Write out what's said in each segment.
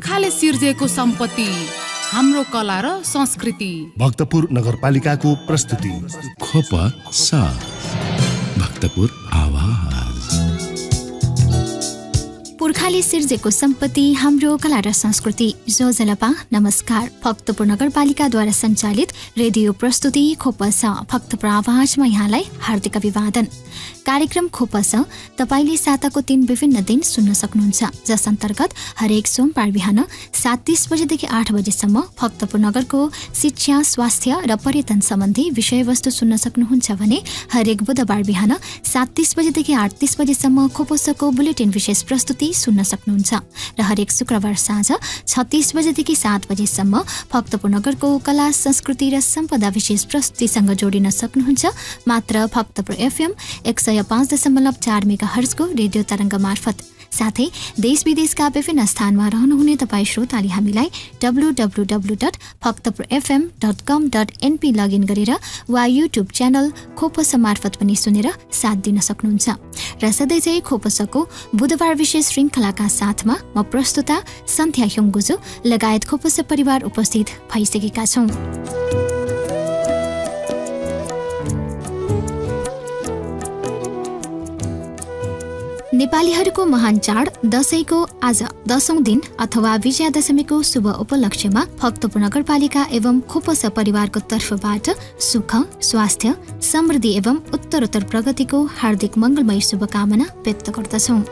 पुर्खाले सिर्जेको सम्पत्ति हाम्रो कला र संस्कृति। भक्तपुर नगरपालिकाको प्रस्तुति खोपसा भक्तपुर आवाज। पुर्खाले सिर्जेको सम्पत्ति हाम्रो कला र संस्कृति। जोजलपा नमस्कार। भक्तपुर नगरपालिकाद्वारा सञ्चालित रेडियो प्रस्तुति खोपसा भक्तपुर आवाजमा यहाँलाई हार्दिक अभिवादन। कार्यक्रम खोपसा तपाईले साताको 3 विभिन्न दिन सुन्न सक्नुहुन्छ, जस अन्तर्गत हरेक सोमबार बिहान 7:30 बजेदेखि 8 बजेसम्म भक्तपुर नगरको शिक्षा, स्वास्थ्य र पर्यटन सम्बन्धी विषयवस्तु सुन्न सक्नुहुन्छ भने हरेक बुधबार बिहान 7:30 बजेदेखि 8:30 बजेसम्म खोपसाको बुलेटिन विशेष प्रस्तुति सुन्न सक्नुहुन्छ र हरेक शुक्रबार साँझ 36 बजेदेखि 7 बजेसम्म भक्तपुर नगरको कला, संस्कृति र सम्पदा विशेष प्रस्तुतिसँग जोडिन सक्नुहुन्छ मात्र भक्तपुर FM 105.4 मेगाहर्जको रेडियो तरङ्ग मार्फत। साथै देश विदेशका विभिन्न स्थानमा रहनुहुने तपाईँ श्रोताले हामीलाई www.bhaktapurfm.com.np लगइन गरेर वा युट्युब च्यानल खोपसा मार्फत पनि सुनेर साथ दिन सक्नुहुन्छ। र सधैँझै खोपसाको बुधबार विशेष श्रृङ्खलाका साथमा म प्रस्तुता सन्ध्या ह्योङ्गुजो लगायत खोपसा परिवार उपस्थित भइसकेका छौँ। नेपालीहरूको महान चाड दशैंको आज 10औं दिन अथवा विजयादशमीको शुभ उपलक्ष्यमा भक्तपुर नगरपालिका एवं खोपसा परिवारको तर्फबाट सुख, स्वास्थ्य, समृद्धि एवं उत्तरोत्तर प्रगतिको हार्दिक मङ्गलमय शुभकामना व्यक्त गर्दछौँ।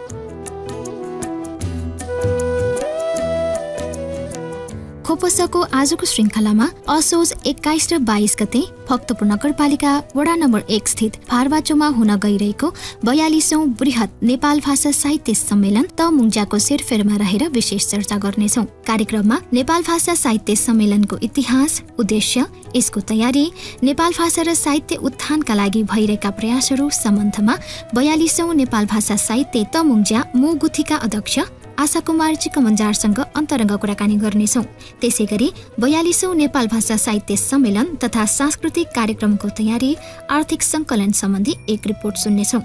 खोपसाको आजको श्रृङ्खलामा असोज 21 र 22 गते भक्तपुर नगरपालिका वडा नम्बर 1 स्थित फारबाचोमा हुन गइरहेको 42औं बृहत नेपाल भाषा साहित्य सम्मेलन तमुङ्जाको सेरफेरमा रहेर विशेष चर्चा गर्नेछौँ। कार्यक्रममा नेपाल भाषा साहित्य सम्मेलनको इतिहास, उद्देश्य, यसको तयारी, नेपाल भाषा र साहित्य उत्थानका लागि भइरहेका प्रयासहरू सम्बन्धमा 42औं नेपाल भाषा साहित्य तमुङ्जा मुगुथीका अध्यक्ष आशा कुमार चिकमन्जारसँग अन्तरङ्ग कुराकानी गर्नेछौँ। त्यसैगरी 42औं नेपाल भाषा साहित्य सम्मेलन तथा सांस्कृतिक कार्यक्रमको तयारी, आर्थिक सङ्कलन सम्बन्धी एक रिपोर्ट सुन्नेछौँ।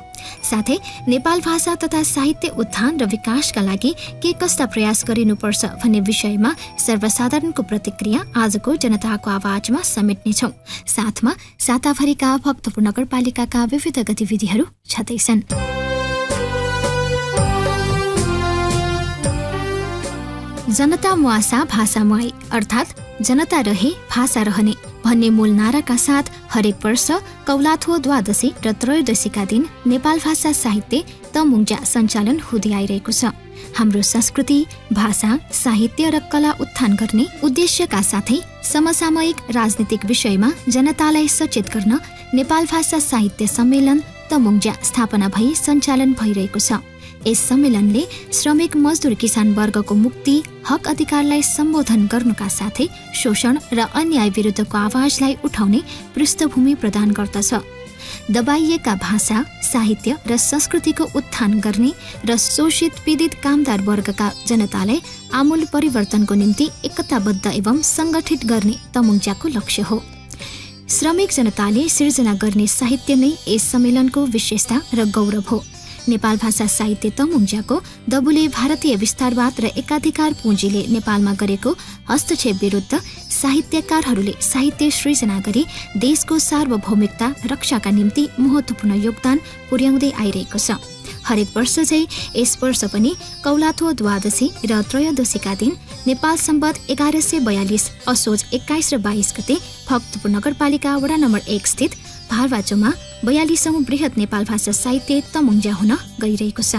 साथै नेपाल भाषा तथा साहित्य उत्थान र विकासका लागि के कस्ता प्रयास गरिनुपर्छ भन्ने विषयमा सर्वसाधारणको प्रतिक्रिया आजको जनताको आवाजमा समेट्नेछौँ। साथमा साताभरिका भक्तपुर नगरपालिकाका विविध गतिविधिहरू छँदैछन्। जनता मुआसा भाषा मुआई अर्थात् जनता रहे भाषा रहने भन्ने मूल नाराका साथ हरेक वर्ष कौलाथो द्वादशी र त्रयोदशीका दिन नेपाल भाषा साहित्य तमुङ्जा सञ्चालन हुँदै आइरहेको छ। हाम्रो संस्कृति, भाषा, साहित्य र कला उत्थान गर्ने उद्देश्यका साथै समसामयिक राजनीतिक विषयमा जनतालाई सचेत गर्न नेपाल भाषा साहित्य सम्मेलन तमुङ्जा स्थापना भई सञ्चालन भइरहेको छ। यस सम्मेलनले श्रमिक, मजदुर, किसान वर्गको मुक्ति, हक अधिकारलाई सम्बोधन गर्नुका साथै शोषण र अन्याय विरुद्धको आवाजलाई उठाउने पृष्ठभूमि प्रदान गर्दछ। दबाइएका भाषा, साहित्य र संस्कृतिको उत्थान गर्ने र शोषित, पीडित कामदार वर्गका जनतालाई आमूल परिवर्तनको निम्ति एकताबद्ध एवं सङ्गठित गर्ने तमुङ्जाको लक्ष्य हो। श्रमिक जनताले सिर्जना गर्ने साहित्य नै यस सम्मेलनको विशेषता र गौरव हो। नेपाल भाषा साहित्य तमुङ्जाको दबुले भारतीय विस्तारवाद र एकाधिकार पुँजीले नेपालमा गरेको हस्तक्षेप विरुद्ध साहित्यकारहरूले साहित्य सृजना गरी देशको सार्वभौमिकता रक्षाका निम्ति महत्त्वपूर्ण योगदान पुर्याउँदै आइरहेको छ। हरेक वर्ष चाहिँ यस वर्ष पनि कौलाथो द्वादशी र त्रयोदशीका दिन नेपाल सम्बत 1142 असोज 21 र 22 गते भक्तपुर नगरपालिका वडा नम्बर 1 स्थित फारबाचोमा 42औं बृहत नेपाल भाषा साहित्य तमुङ्जा हुन गइरहेको छ।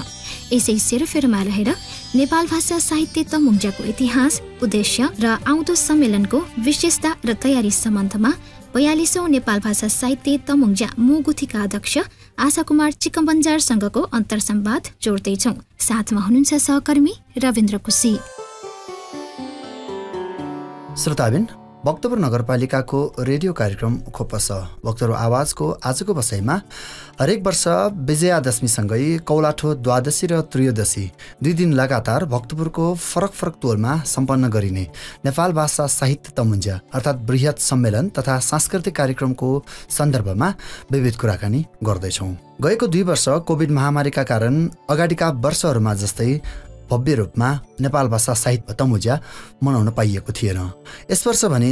यसै सेरोफेरोमा रहेर नेपाल भाषा साहित्य तमुङ्जाको इतिहास, उद्देश्य र आउँदो सम्मेलनको विशेषता र तयारी सम्बन्धमा 42औं नेपाल भाषा साहित्य तमुङ्जा मुगुथीका अध्यक्ष आशा कुमार चिकमन्जारसँगको अन्तर्संवाद जोड्दैछौँ। साथमा हुनुहुन्छ सहकर्मी रविन्द्र कुसी। श्रोताबिन, भक्तपुर नगरपालिकाको रेडियो कार्यक्रम खोपसा भक्तपुर आवाजको आजको बसाइमा हरेक वर्ष विजयादशमीसँगै कौलाठो द्वादशी र त्रयोदशी 2 दिन लगातार भक्तपुरको फरक फरक तोलमा सम्पन्न गरिने नेपाल भाषा साहित्य तमुङ्जा अर्थात् बृहत सम्मेलन तथा सांस्कृतिक कार्यक्रमको सन्दर्भमा विविध कुराकानी गर्दैछौँ। गएको 2 वर्ष कोभिड महामारीका कारण अगाडिका वर्षहरूमा जस्तै भव्य रूपमा नेपाल भाषा साहित्य तमुजा मनाउन पाइएको थिएन। यस वर्ष भने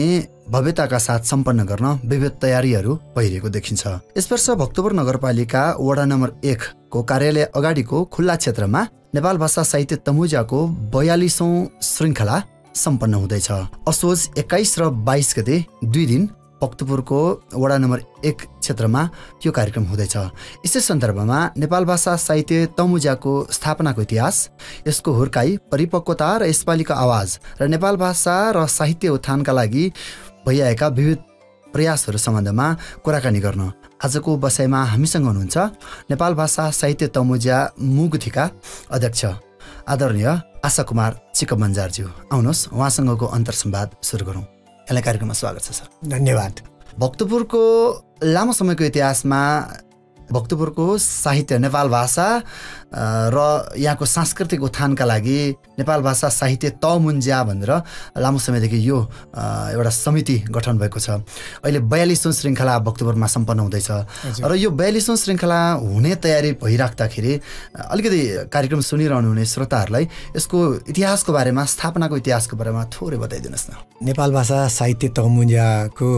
भव्यताका साथ सम्पन्न गर्न विविध तयारीहरू भइरहेको देखिन्छ। यस वर्ष भक्तपुर नगरपालिका वडा नम्बर 1 को कार्यालय अगाडिको खुल्ला क्षेत्रमा नेपाल भाषा साहित्य तमुजाको 42औं श्रृङ्खला सम्पन्न हुँदैछ। असोज 21 र 22 गते 2 दिन भक्तपुरको वडा नम्बर 1 क्षेत्रमा यो कार्यक्रम हुँदैछ। यसै सन्दर्भमा नेपाल भाषा साहित्य तमुजाको स्थापनाको इतिहास, यसको हुर्काई, परिपक्वता र यसपालिको आवाज र नेपाल भाषा र साहित्य उत्थानका लागि भइआएका विविध प्रयासहरू सम्बन्धमा कुराकानी गर्न आजको बसाइमा हामीसँग हुनुहुन्छ नेपाल भाषा साहित्य तमुजा मुगुथीका अध्यक्ष आदरणीय आशा कुमार चिकबन्जारज्यू। आउनुहोस् उहाँसँगको अन्तर्संवाद सुरु गरौँ। यसलाई कार्यक्रममा स्वागत छ सर। धन्यवाद। भक्तपुरको लामो समयको इतिहासमा भक्तपुरको साहित्य नेपाल भाषा र यहाँको सांस्कृतिक उत्थानका लागि नेपाल भाषा साहित्य तमुजा भनेर लामो समयदेखि यो एउटा समिति गठन भएको छ। अहिले 42औं श्रृङ्खला भक्तपुरमा सम्पन्न हुँदैछ र यो 42औं श्रृङ्खला हुने तयारी भइराख्दाखेरि अलिकति कार्यक्रम सुनिरहनु हुने श्रोताहरूलाई यसको इतिहासको बारेमा, स्थापनाको इतिहासको बारेमा थोरै बताइदिनुहोस् न। नेपाल भाषा साहित्य तमुजाको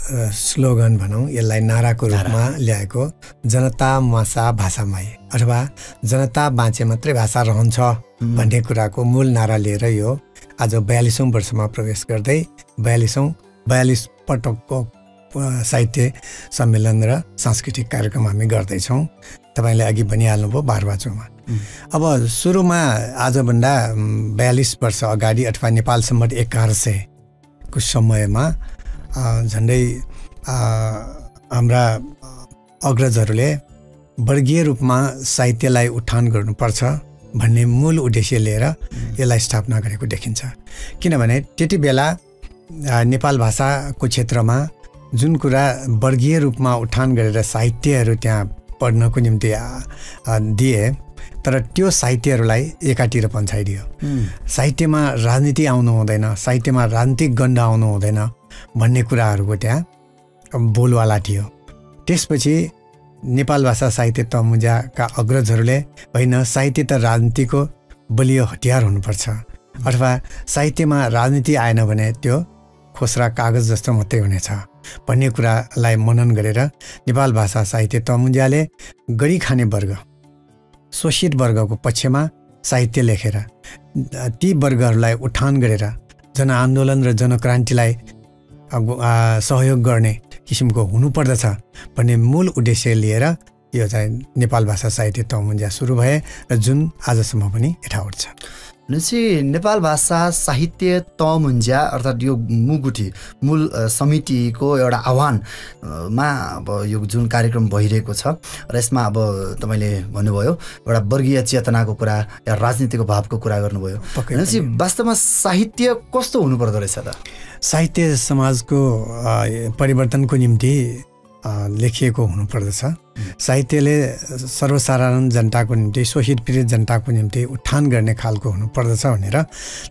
स्लोगन भनौँ, यसलाई नाराको रूपमा ल्याएको जनता मासा भाषामय अथवा जनता बाँचे मात्रै भाषा रहन्छ भन्ने कुराको मूल नारा लिएर यो आज 42औं वर्षमा प्रवेश गर्दै 42 पटकको साहित्य सम्मेलन र सांस्कृतिक कार्यक्रम हामी गर्दैछौँ। तपाईँले अघि भनिहाल्नुभयो बारवाचोमा। अब सुरुमा आजभन्दा 42 वर्ष अगाडि अथवा नेपाल सम्मत 1100 को समयमा झन्डै हाम्रा अग्रजहरूले वर्गीय रूपमा साहित्यलाई उत्थान गर्नुपर्छ भन्ने मूल उद्देश्य लिएर यसलाई स्थापना गरेको देखिन्छ। किनभने त्यति बेला नेपाल भाषाको क्षेत्रमा जुन कुरा वर्गीय रूपमा उत्थान गरेर साहित्यहरू त्यहाँ पढ्नको निम्ति दिए, तर त्यो साहित्यहरूलाई एकातिर पन्छाइदियो। साहित्यमा राजनीति आउनु हुँदैन, साहित्यमा राजनीतिक गन्ध आउनु हुँदैन भन्ने कुराहरूको त्यहाँ बोलवाला थियो। त्यसपछि नेपाल भाषा साहित्य तमुजाका अग्रजहरूले होइन, साहित्य त राजनीतिको बलियो हतियार हुनुपर्छ अथवा साहित्यमा राजनीति आएन भने त्यो खोस्रा कागज जस्तो मात्रै हुनेछ भन्ने कुरालाई मनन गरेर नेपाल भाषा साहित्य तमुजाले गरी खाने वर्ग, शोषित वर्गको पक्षमा साहित्य लेखेर ती वर्गहरूलाई उत्थान गरेर जनआन्दोलन र जनक्रान्तिलाई सहयोग गर्ने किसिमको हुनुपर्दछ भन्ने मूल उद्देश्य लिएर यो चाहिँ नेपाल भाषा साहित्य तमुजा सुरु भए र जुन आजसम्म पनि यथावत छ। भनेपछि नेपाल भाषा साहित्य तमुजा अर्थात् यो मुगुठी मूल समितिको एउटा आह्वानमा अब यो जुन कार्यक्रम भइरहेको छ र यसमा अब तपाईँले भन्नुभयो एउटा वर्गीय चेतनाको कुरा या राजनीतिको भावको कुरा गर्नुभयो। भनेपछि वास्तवमा साहित्य कस्तो हुनुपर्दो रहेछ त? साहित्य समाजको परिवर्तनको निम्ति लेखिएको हुनुपर्दछ। साहित्यले सर्वसाधारण जनताको निम्ति, शोषित पीडित जनताको निम्ति उत्थान गर्ने खालको हुनुपर्दछ भनेर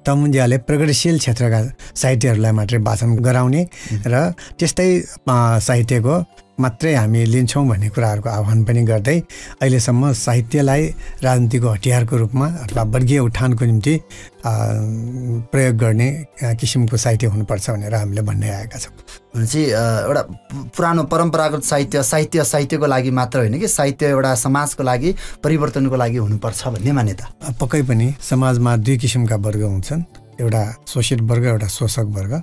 तमुजाले प्रगतिशील क्षेत्रका साहित्यहरूलाई मात्रै वाचन गराउने र त्यस्तै साहित्यको मात्रै हामी लिन्छौँ भन्ने कुराहरूको आह्वान पनि गर्दै अहिलेसम्म साहित्यलाई राजनीतिको हतियारको रूपमा अथवा वर्गीय उत्थानको निम्ति प्रयोग गर्ने किसिमको साहित्य हुनुपर्छ भनेर हामीले भन्दै आएका छौँ। भनेपछि एउटा पुरानो परम्परागत साहित्यको लागि मात्र होइन कि साहित्य एउटा समाजको लागि, परिवर्तनको लागि हुनुपर्छ भन्ने मान्यता? पक्कै पनि समाजमा दुई किसिमका वर्ग हुन्छन्, एउटा शोषित वर्ग, एउटा शोषक वर्ग।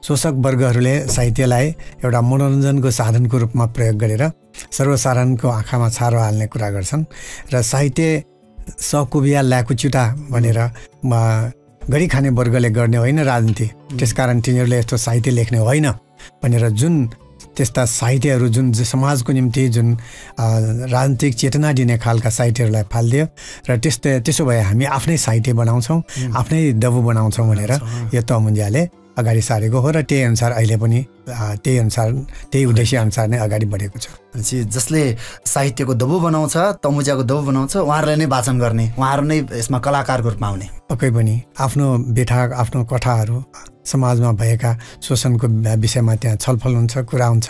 शोषक वर्गहरूले साहित्यलाई एउटा मनोरञ्जनको साधनको रूपमा प्रयोग गरेर सर्वसाधारणको आँखामा छारो हाल्ने कुरा गर्छन् र साहित्य सकुबिया ल्याकुचुटा भनेर गरी खाने वर्गले गर्ने होइन राजनीति, त्यसकारण तिनीहरूले यस्तो साहित्य लेख्ने होइन भनेर जुन त्यस्ता साहित्यहरू जुन समाजको निम्ति जुन राजनीतिक चेतना दिने खालका साहित्यहरूलाई फालिदियो र त्यसो भए हामी आफ्नै साहित्य बनाउँछौँ, आफ्नै दबु बनाउँछौँ भनेर यो तमुजाले अगाडि सारेको हो र त्यही अनुसार अहिले पनि त्यही अनुसार त्यही उद्देश्य अनुसार नै अगाडि बढेको छ। जसले साहित्यको दबाउ बनाउँछ, तमुजाको दबाउ बनाउँछ, उहाँहरूले नै वाचन गर्ने, उहाँहरू नै यसमा कलाकारको रूपमा आउने। पक्कै पनि आफ्नो बेठा आफ्नो कथाहरू समाजमा भएका शोषणको विषयमा त्यहाँ छलफल हुन्छ, कुरा हुन्छ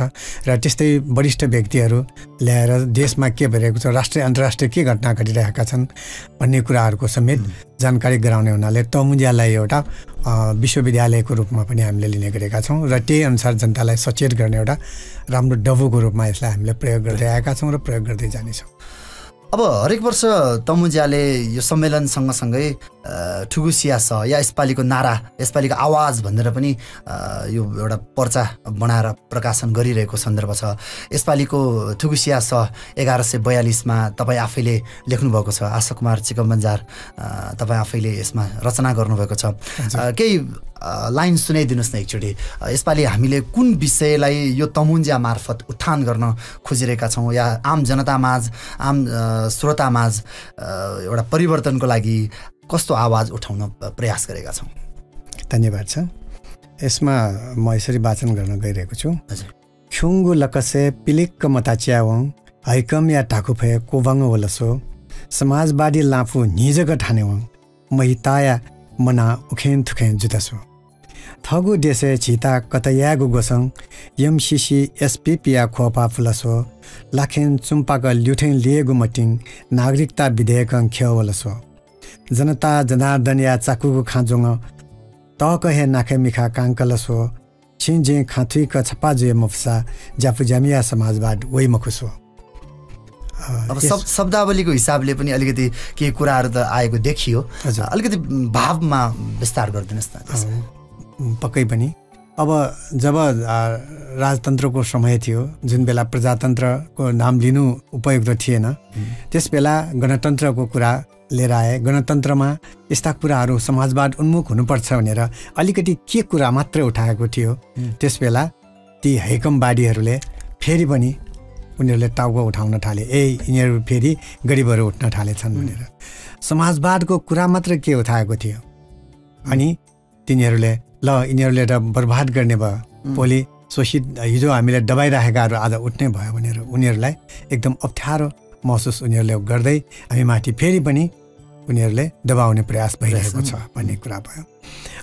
र त्यस्तै वरिष्ठ व्यक्तिहरू ल्याएर देशमा के भइरहेको छ, राष्ट्रिय अन्तर्राष्ट्रिय के घटना घटिरहेका छन् भन्ने कुराहरूको समेत जानकारी गराउने हुनाले तमुजालाई एउटा विश्वविद्यालयको रूपमा पनि हामीले लिने गरेका छौँ र त्यही अनुसार जनतालाई सचेत गर्ने एउटा राम्रो डबोको रूपमा यसलाई हामीले प्रयोग गर्दै आएका छौँ र प्रयोग गर्दै जानेछौँ। अब हरेक वर्ष तमुजाले यो सम्मेलन सँगसँगै ठुगुसिया स या यसपालिको नारा, यसपालिको आवाज भनेर पनि यो एउटा पर्चा बनाएर प्रकाशन गरिरहेको सन्दर्भ छ। यसपालिको ठुगुसिया स 1142 तपाईँ आफैले लेख्नुभएको छ। आशा कुमार चिकमबन्जार तपाईँ आफैले यसमा रचना गर्नुभएको छ। केही लाइन सुनाइदिनुहोस् न एकचोटि। यसपालि हामीले कुन विषयलाई यो तमुजा मार्फत उत्थान गर्न खोजिरहेका छौँ या आम जनतामाझ, आम श्रोतामाझ एउटा परिवर्तनको लागि कस्तो आवाज उठाउन प्रयास गरेका छौँ? धन्यवाद छ। यसमा म यसरी वाचन गर्न गइरहेको छु। ख्युङ्गु लकसे पिलिक्क मता च्यावङ हैकम या ढाकुफे कोवाङ वलसो समाजवादी लाफु निजग ठानेवङ महिताया मना उखेन थुखेन जुतसो थगु देशे छिता कतयागु गोसङ एमसीसी एसपीपीया खोपा फुलसो लाखेन चुम्पाक ल्युठेन लिएगु मटिङ नागरिकता विधेयक ख्यावलसो जनता जनार्दन या चाकुको खाँजोङ तक हे नाखे मिखा काङ्कलसो छिन्जे खाथुइक छपाजुए मफसा जाफु जामिया समाजवाद वै मखुसो। अब शब्दावलीको हिसाबले पनि अलिकति केही कुराहरू त आएको देखियो, अलिकति भावमा विस्तार गरिदिनुहोस् न। पक्कै पनि अब जब राजतन्त्रको समय थियो, जुन बेला प्रजातन्त्रको नाम लिनु उपयुक्त थिएन, त्यस बेला गणतन्त्रको कुरा लिएर आए। गणतन्त्रमा यस्ता कुराहरू समाजवाद उन्मुख हुनुपर्छ भनेर अलिकति के कुरा मात्रै उठाएको थियो। त्यस बेला ती हैकमवादीहरूले फेरि पनि उनीहरूले टाउको उठाउन थाले, यिनीहरू फेरि गरिबहरू उठ्न थालेछन् भनेर समाजवादको कुरा मात्र के उठाएको थियो। अनि तिनीहरूले यिनीहरूले त बर्बाद गर्ने भयो, भोलि शोषित हिजो हामीले दबाइराखेकाहरू आज उठ्ने भयो भनेर उनीहरूलाई एकदम अप्ठ्यारो महसुस उनीहरूले गर्दै हामी माथि फेरि पनि उनीहरूले दबाउने प्रयास भइरहेको छ भन्ने कुरा भयो।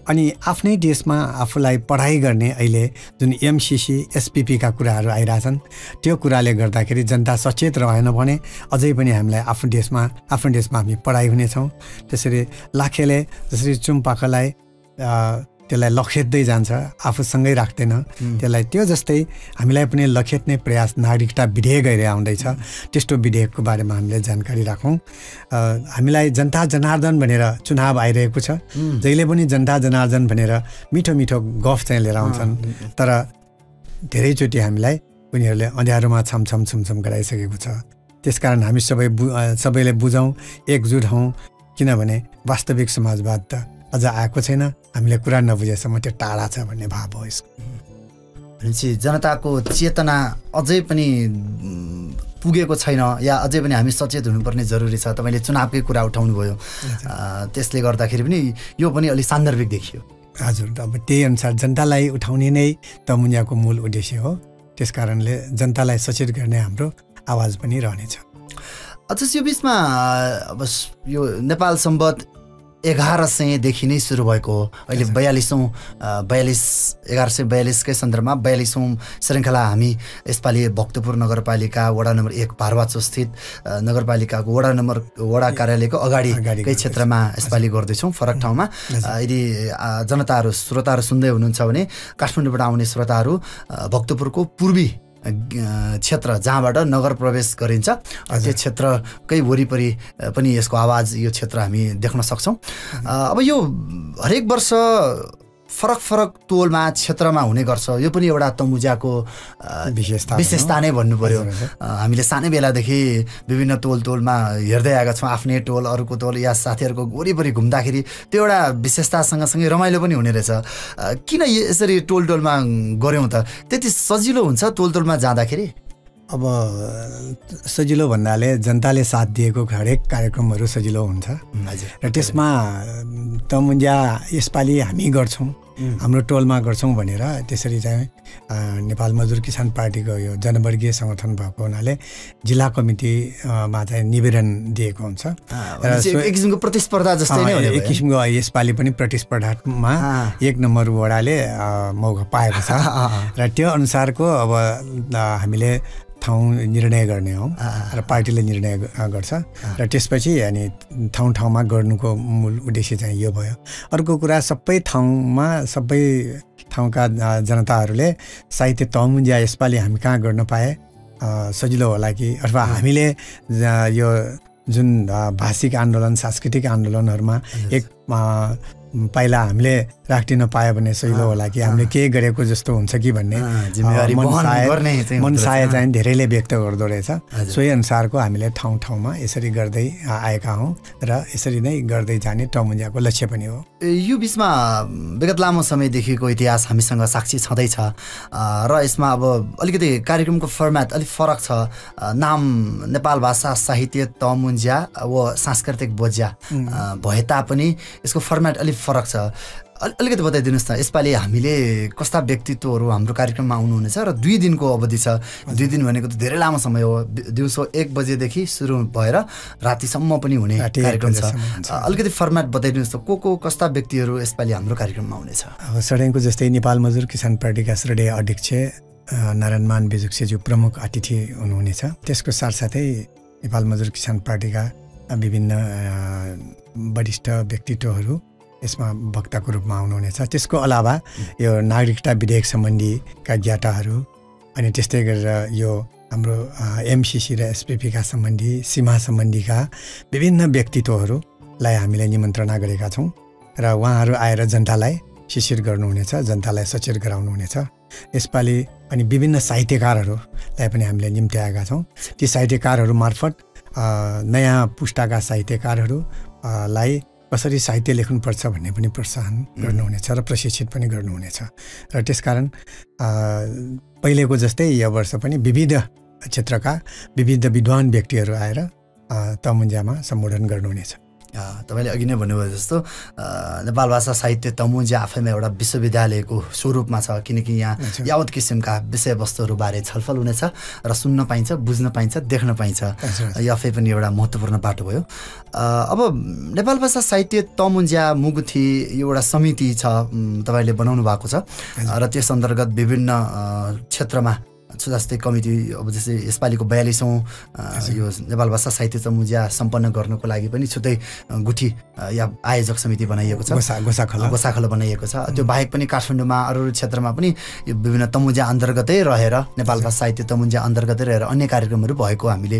अनि आफ्नै देशमा आफूलाई पढाइ गर्ने अहिले जुन एमसीसी एसपीपीका कुराहरू आइरहेछन्, त्यो कुराले गर्दाखेरि जनता सचेत रहेन भने अझै पनि हामीलाई आफ्नो देशमा हामी पढाइ हुनेछौँ। त्यसरी लाखेले जसरी चुम्पाकालाई त्यसलाई लखेट्दै जान्छ, आफूसँगै राख्दैन त्यसलाई, त्यो जस्तै हामीलाई पनि लखेट्ने प्रयास नागरिकता विधेयक गएर आउँदैछ। त्यस्तो विधेयकको बारेमा हामीले जानकारी राखौँ। हामीलाई जनता जनार्दन भनेर चुनाव आइरहेको छ, जहिले पनि जनता जनार्दन भनेर मिठो मिठो गफ चाहिँ लिएर आउँछन्, तर धेरैचोटि हामीलाई उनीहरूले अँध्यारोमा छमछम गराइसकेको छ। त्यसकारण हामी सबैले बुझौँ, एकजुट हौँ, किनभने वास्तविक समाजवाद त अझ आएको छैन, हामीले कुरा नबुझेसम्म त्यो टाढा छ भन्ने भाव हो यसको। भनेपछि जनताको चेतना अझै पनि पुगेको छैन या अझै पनि हामी सचेत हुनुपर्ने जरुरी छ। तपाईँले चुनावकै कुरा उठाउनु भयो, त्यसले गर्दाखेरि पनि यो पनि अलिक सान्दर्भिक देखियो। हजुर, अब त्यही अनुसार जनतालाई उठाउने नै तमुजाको मूल उद्देश्य हो। त्यस कारणले जनतालाई सचेत गर्ने हाम्रो आवाज पनि रहनेछ। अझ यो बिचमा अब यो नेपाल सम्बत 1100देखि नै सुरु भएको हो। अहिले 1142कै सन्दर्भमा 42औं श्रृङ्खला हामी यसपालि भक्तपुर नगरपालिका वडा नम्बर 1 भारवाचो स्थित नगरपालिकाको वडा कार्यालयको अगाडिकै क्षेत्रमा यसपालि गर्दैछौँ, फरक ठाउँमा। यदि जनताहरू श्रोताहरू सुन्दै हुनुहुन्छ भने काठमाडौँबाट आउने श्रोताहरू भक्तपुरको पूर्वी क्षेत्र जहाँबाट नगर प्रवेश गरिन्छ त्यो क्षेत्रकै वरिपरि पनि यसको आवाज, यो क्षेत्र हामी देख्न सक्छौँ। अब यो हरेक वर्ष फरक तोलमा क्षेत्रमा हुने गर्छ, यो पनि एउटा तमुजाको विशेषता नै भन्नु पर्यो। हामीले सानै बेलादेखि विभिन्न तोलमा हेर्दै आएका छौँ, आफ्नै टोल अरूको टोल या साथीहरूको वरिपरि घुम्दाखेरि त्यो एउटा विशेषता सँगसँगै रमाइलो पनि हुने रहेछ। किन यसरी टोलमा गऱ्यौँ त? त्यति सजिलो हुन्छ टोलमा जाँदाखेरि? अब सजिलो भन्नाले जनताले साथ दिएको हरेक कार्यक्रमहरू सजिलो हुन्छ र त्यसमा तमुजा यसपालि हामी गर्छौँ, हाम्रो टोलमा गर्छौँ भनेर त्यसरी चाहिँ नेपाल मजदुर किसान पार्टीको यो जनवर्गीय संगठन भएको हुनाले जिल्ला कमिटीमा चाहिँ निवेदन दिएको हुन्छ र एक किसिमको प्रतिस्पर्धा जस्तै नै हो। एक किसिमको यसपालि पनि प्रतिस्पर्धामा 1 नम्बर वडाले मौका पाएको छ र त्यो अनुसारको अब हामीले ठाउँ निर्णय गर्ने हो र पार्टीले निर्णय गर्छ र त्यसपछि अनि ठाउँ ठाउँमा गर्नुको मूल उद्देश्य चाहिँ यो भयो। अर्को कुरा सबै ठाउँका जनताहरूले साहित्य तमुन्जा यसपालि हामी कहाँ गर्न पाए सजिलो होला कि अथवा हामीले यो जुन भाषिक आन्दोलन सांस्कृतिक आन्दोलनहरूमा एक पाइला हामीले राख्दिन पायो भने सजिलो होला कि हामीले के गरेको जस्तो हुन्छ कि भन्ने मनसाय चाहिँ धेरैले व्यक्त गर्दो रहेछ। सोही अनुसारको हामीले ठाउँ ठाउँमा यसरी गर्दै आएका हौँ र यसरी नै गर्दै जाने तमुन्जाको लक्ष्य पनि हो। यो बिचमा विगत लामो समयदेखिको इतिहास हामीसँग साक्षी छँदैछ र यसमा अब अलिकति कार्यक्रमको फर्मेट अलिक फरक छ। नाम नेपाल भाषा साहित्य तमुन्जा व सांस्कृतिक बोज्या भए तापनि यसको फर्मेट अलिक फरक छ। अलिकति बताइदिनुहोस् न यसपालि हामीले कस्ता व्यक्तित्वहरू हाम्रो कार्यक्रममा आउनुहुनेछ र 2 दिनको अवधि छ। 2 दिन भनेको त धेरै लामो समय हो। दिउँसो 1 बजेदेखि सुरु भएर रातिसम्म पनि हुने कार्यक्रम छ। अलिकति फर्मेट बताइदिनुहोस् त को कस्ता व्यक्तिहरू यसपालि हाम्रो कार्यक्रममा आउनेछ। अब सडैको जस्तै नेपाल मजदुर किसान पार्टीका श्रद्धेय अध्यक्ष नारायणमान बेजुक्सेज्यू प्रमुख अतिथि हुनुहुनेछ। त्यसको साथसाथै नेपाल मजदुर किसान पार्टीका विभिन्न वरिष्ठ व्यक्तित्वहरू यसमा वक्ताको रूपमा आउनुहुनेछ। त्यसको अलावा यो नागरिकता विधेयक सम्बन्धीका ज्ञाताहरू अनि त्यस्तै गरेर यो हाम्रो एमसिसी र एसपिपीका सम्बन्धी सीमा सम्बन्धीका विभिन्न व्यक्तित्वहरूलाई हामीले निमन्त्रणा गरेका छौँ र उहाँहरू आएर जनतालाई शिशिर गर्नुहुनेछ, जनतालाई सचेत गराउनुहुनेछ। यसपालि अनि विभिन्न साहित्यकारहरूलाई पनि हामीले निम्त्याएका छौँ। ती साहित्यकारहरू मार्फत नयाँ पुस्ताका साहित्यकारहरूलाई कसरी साहित्य लेख्नुपर्छ भन्ने पनि प्रोत्साहन गर्नुहुनेछ र प्रशिक्षित पनि गर्नुहुनेछ। र त्यसकारण पहिलेको जस्तै यो वर्ष पनि विविध क्षेत्रका विविध विद्वान व्यक्तिहरू आएर तमुन्जामा सम्बोधन गर्नुहुनेछ। तपाईँले अघि नै भन्नुभयो जस्तो नेपाल भाषा साहित्य तमुन्जा आफैमा एउटा विश्वविद्यालयको स्वरूपमा छ, किनकि यहाँ यावत किसिमका विषयवस्तुहरूबारे छलफल हुनेछ र सुन्न पाइन्छ, बुझ्न पाइन्छ, देख्न पाइन्छ। यो आफै पनि एउटा महत्त्वपूर्ण बाटो भयो। अब नेपाल भाषा साहित्य तमुन्जा मुगुथी यो एउटा समिति छ तपाईँले बनाउनु भएको छ र त्यस अन्तर्गत विभिन्न क्षेत्रमा जस्तै कमिटी अब जस्तै यसपालिको 42औं यो नेपाल भाषा साहित्य तमुन्जा सम्पन्न गर्नको लागि पनि छुट्टै गुठी या आयोजक समिति बनाइएको छ, गोसाखला बनाइएको छ। त्यो बाहेक पनि काठमाडौँमा अरू क्षेत्रमा पनि यो विभिन्न तमुन्जा अन्तर्गतै रहेर नेपाल भाषा साहित्य तमुन्जा अन्तर्गतै रहेर अन्य कार्यक्रमहरू भएको हामीले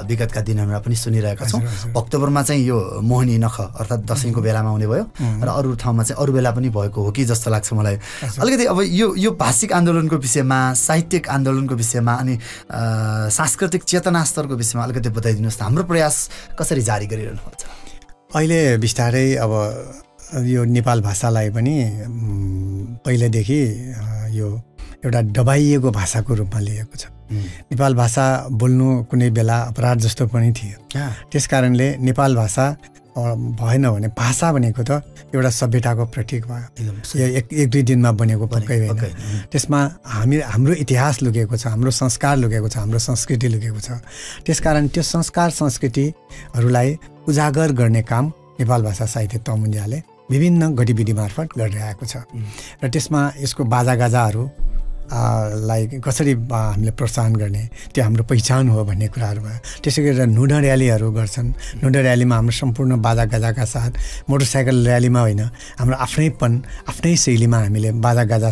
विगतका दिनहरूमा पनि सुनिरहेका छौँ। अक्टोबरमा चाहिँ यो मोहनी नख अर्थात् दशैंको बेलामा हुने भयो र अरू ठाउँमा चाहिँ अरू बेला पनि भएको हो कि जस्तो लाग्छ मलाई। अलिकति अब यो भाषिक आन्दोलनको विषयमा, साहित्यिक आन्दोलनको विषयमा अनि सांस्कृतिक चेतना स्तरको विषयमा अलिकति बताइदिनुहोस् न। हाम्रो प्रयास कसरी जारी गरिरहनु भएको छ? अहिले बिस्तारै अब यो नेपाल भाषालाई पनि पहिलेदेखि यो एउटा दबाइएको भाषाको रूपमा लिएको छ। नेपाल भाषा बोल्नु कुनै बेला अपराध जस्तो पनि थियो। त्यसकारणले नेपाल भाषा भएन भने भाषा भनेको त एउटा सभ्यताको प्रतीक भयो। एक दुई दिनमा बनेको पक्कै होइन। त्यसमा हाम्रो इतिहास लुकेको छ, हाम्रो संस्कार लुकेको छ, हाम्रो संस्कृति लुकेको छ। त्यसकारण त्यो संस्कार संस्कृतिहरूलाई उजागर गर्ने काम नेपाल भाषा साहित्य तमुन्जाले विभिन्न गतिविधि मार्फत गरिरहेको छ र त्यसमा यसको बाजागाजाहरू लाई कसरी हामीले प्रोत्साहन गर्ने, त्यो हाम्रो पहिचान हो भन्ने कुराहरू भयो। त्यसै गरेर नुड र्यालीहरू गर्छन्। नुड र्यालीमा हाम्रो सम्पूर्ण बाजागाजाका साथ, मोटरसाइकल र्यालीमा होइन, हाम्रो आफ्नै शैलीमा हामीले बाजागाजा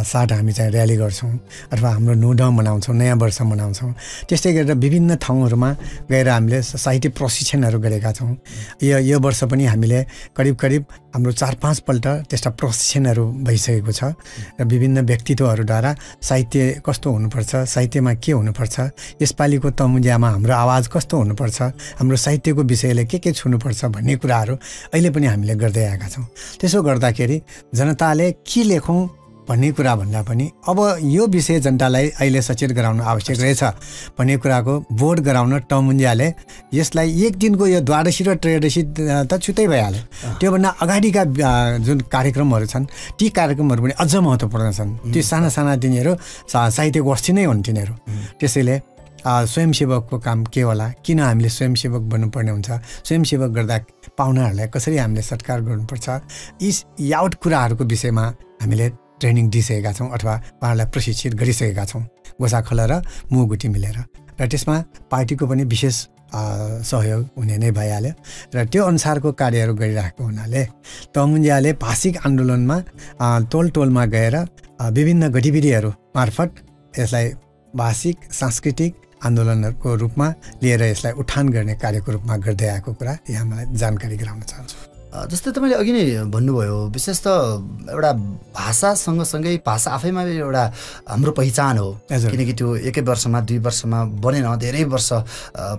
साथ हामी चाहिँ र्याली गर्छौँ अथवा हाम्रो नुड मनाउँछौँ, नयाँ वर्ष मनाउँछौँ। त्यस्तै गरेर विभिन्न ठाउँहरूमा गएर हामीले साहित्य प्रशिक्षणहरू गरेका छौँ। यो वर्ष पनि हामीले करिब हाम्रो 4-5 पल्ट त्यस्ता प्रशिक्षणहरू भइसकेको छ र विभिन्न व्यक्तित्वहरूद्वारा साहित्य कस्तो हुनुपर्छ, साहित्यमा के हुनुपर्छ, यसपालिको तमुन्जामा हाम्रो आवाज कस्तो हुनुपर्छ, हाम्रो साहित्यको विषयले के छुनुपर्छ भन्ने कुराहरू अहिले पनि हामीले गर्दै आएका छौँ। त्यसो गर्दाखेरि जनताले के लेखौँ भन्ने कुरा भन्दा पनि अब यो विषय जनतालाई अहिले सचेत गराउन आवश्यक रहेछ भन्ने कुराको बोर्ड गराउन टमुन्जाले यसलाई एक दिनको यो द्वादशी र त्रयोदशी त छुट्टै भइहाल्यो त्योभन्दा अगाडिका जुन कार्यक्रमहरू छन् ती कार्यक्रमहरू पनि अझ महत्त्वपूर्ण छन् ती साना साना तिनीहरू साहित्य गोष्ठी नै हुन् तिनीहरू त्यसैले स्वयंसेवकको काम के होला किन हामीले स्वयंसेवक बन्नुपर्ने हुन्छ स्वयंसेवक गर्दा पाहुनाहरूलाई कसरी हामीले सत्कार गर्नुपर्छ यी यावत कुराहरूको विषयमा हामीले ट्रेनिङ दिइसकेका छौँ अथवा उहाँहरूलाई प्रशिक्षित गरिसकेका छौँ गोसाखला र मुगुटी मिलेर र त्यसमा पार्टीको पनि विशेष सहयोग हुने नै भइहाल्यो र त्यो अनुसारको कार्यहरू गरिरहेको हुनाले तमुन्जाले भाषिक आन्दोलनमा टोल टोलमा गएर विभिन्न गतिविधिहरू मार्फत यसलाई भाषिक सांस्कृतिक आन्दोलनहरूको रूपमा लिएर यसलाई उठान गर्ने कार्यको रूपमा गर्दै आएको कुरा यहाँ मलाई जानकारी गराउन चाहन्छु जस्तै तपाईँले अघि नै भन्नुभयो विशेष त एउटा भाषा सँगसँगै भाषा आफैमा एउटा हाम्रो पहिचान हो किनकि त्यो एकै वर्षमा 2 वर्षमा बनेन धेरै वर्ष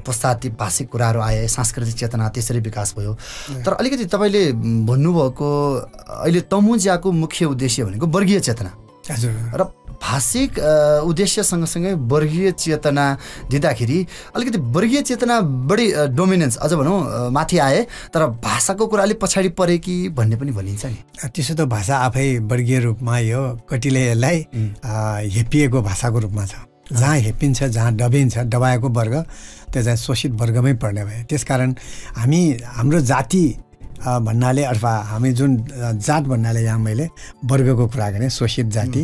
पश्चात ती भाषिक कुराहरू आए सांस्कृतिक चेतना त्यसरी विकास भयो तर अलिकति तपाईँले भन्नुभएको अहिले तमुन्जाको मुख्य उद्देश्य भनेको वर्गीय चेतना र भाषिक उद्देश्य सँगसँगै वर्गीय चेतना दिँदाखेरि अलिकति वर्गीय चेतना बढी डोमिनेन्स अझ भनौँ माथि आए तर भाषाको कुरा अलिक पछाडि परे कि भन्ने पनि भनिन्छ नि त्यसो त भाषा आफै वर्गीय रूपमा यो कतिले यसलाई हेपिएको भाषाको रूपमा छ जहाँ हेपिन्छ जहाँ दबिन्छ दबाएको वर्ग त्यो चाहिँ शोषित वर्गमै पर्ने भयो त्यसकारण हाम्रो जाति भन्नाले अथवा हामी जुन जात भन्नाले यहाँ मैले वर्गको कुरा गरेँ शोषित जाति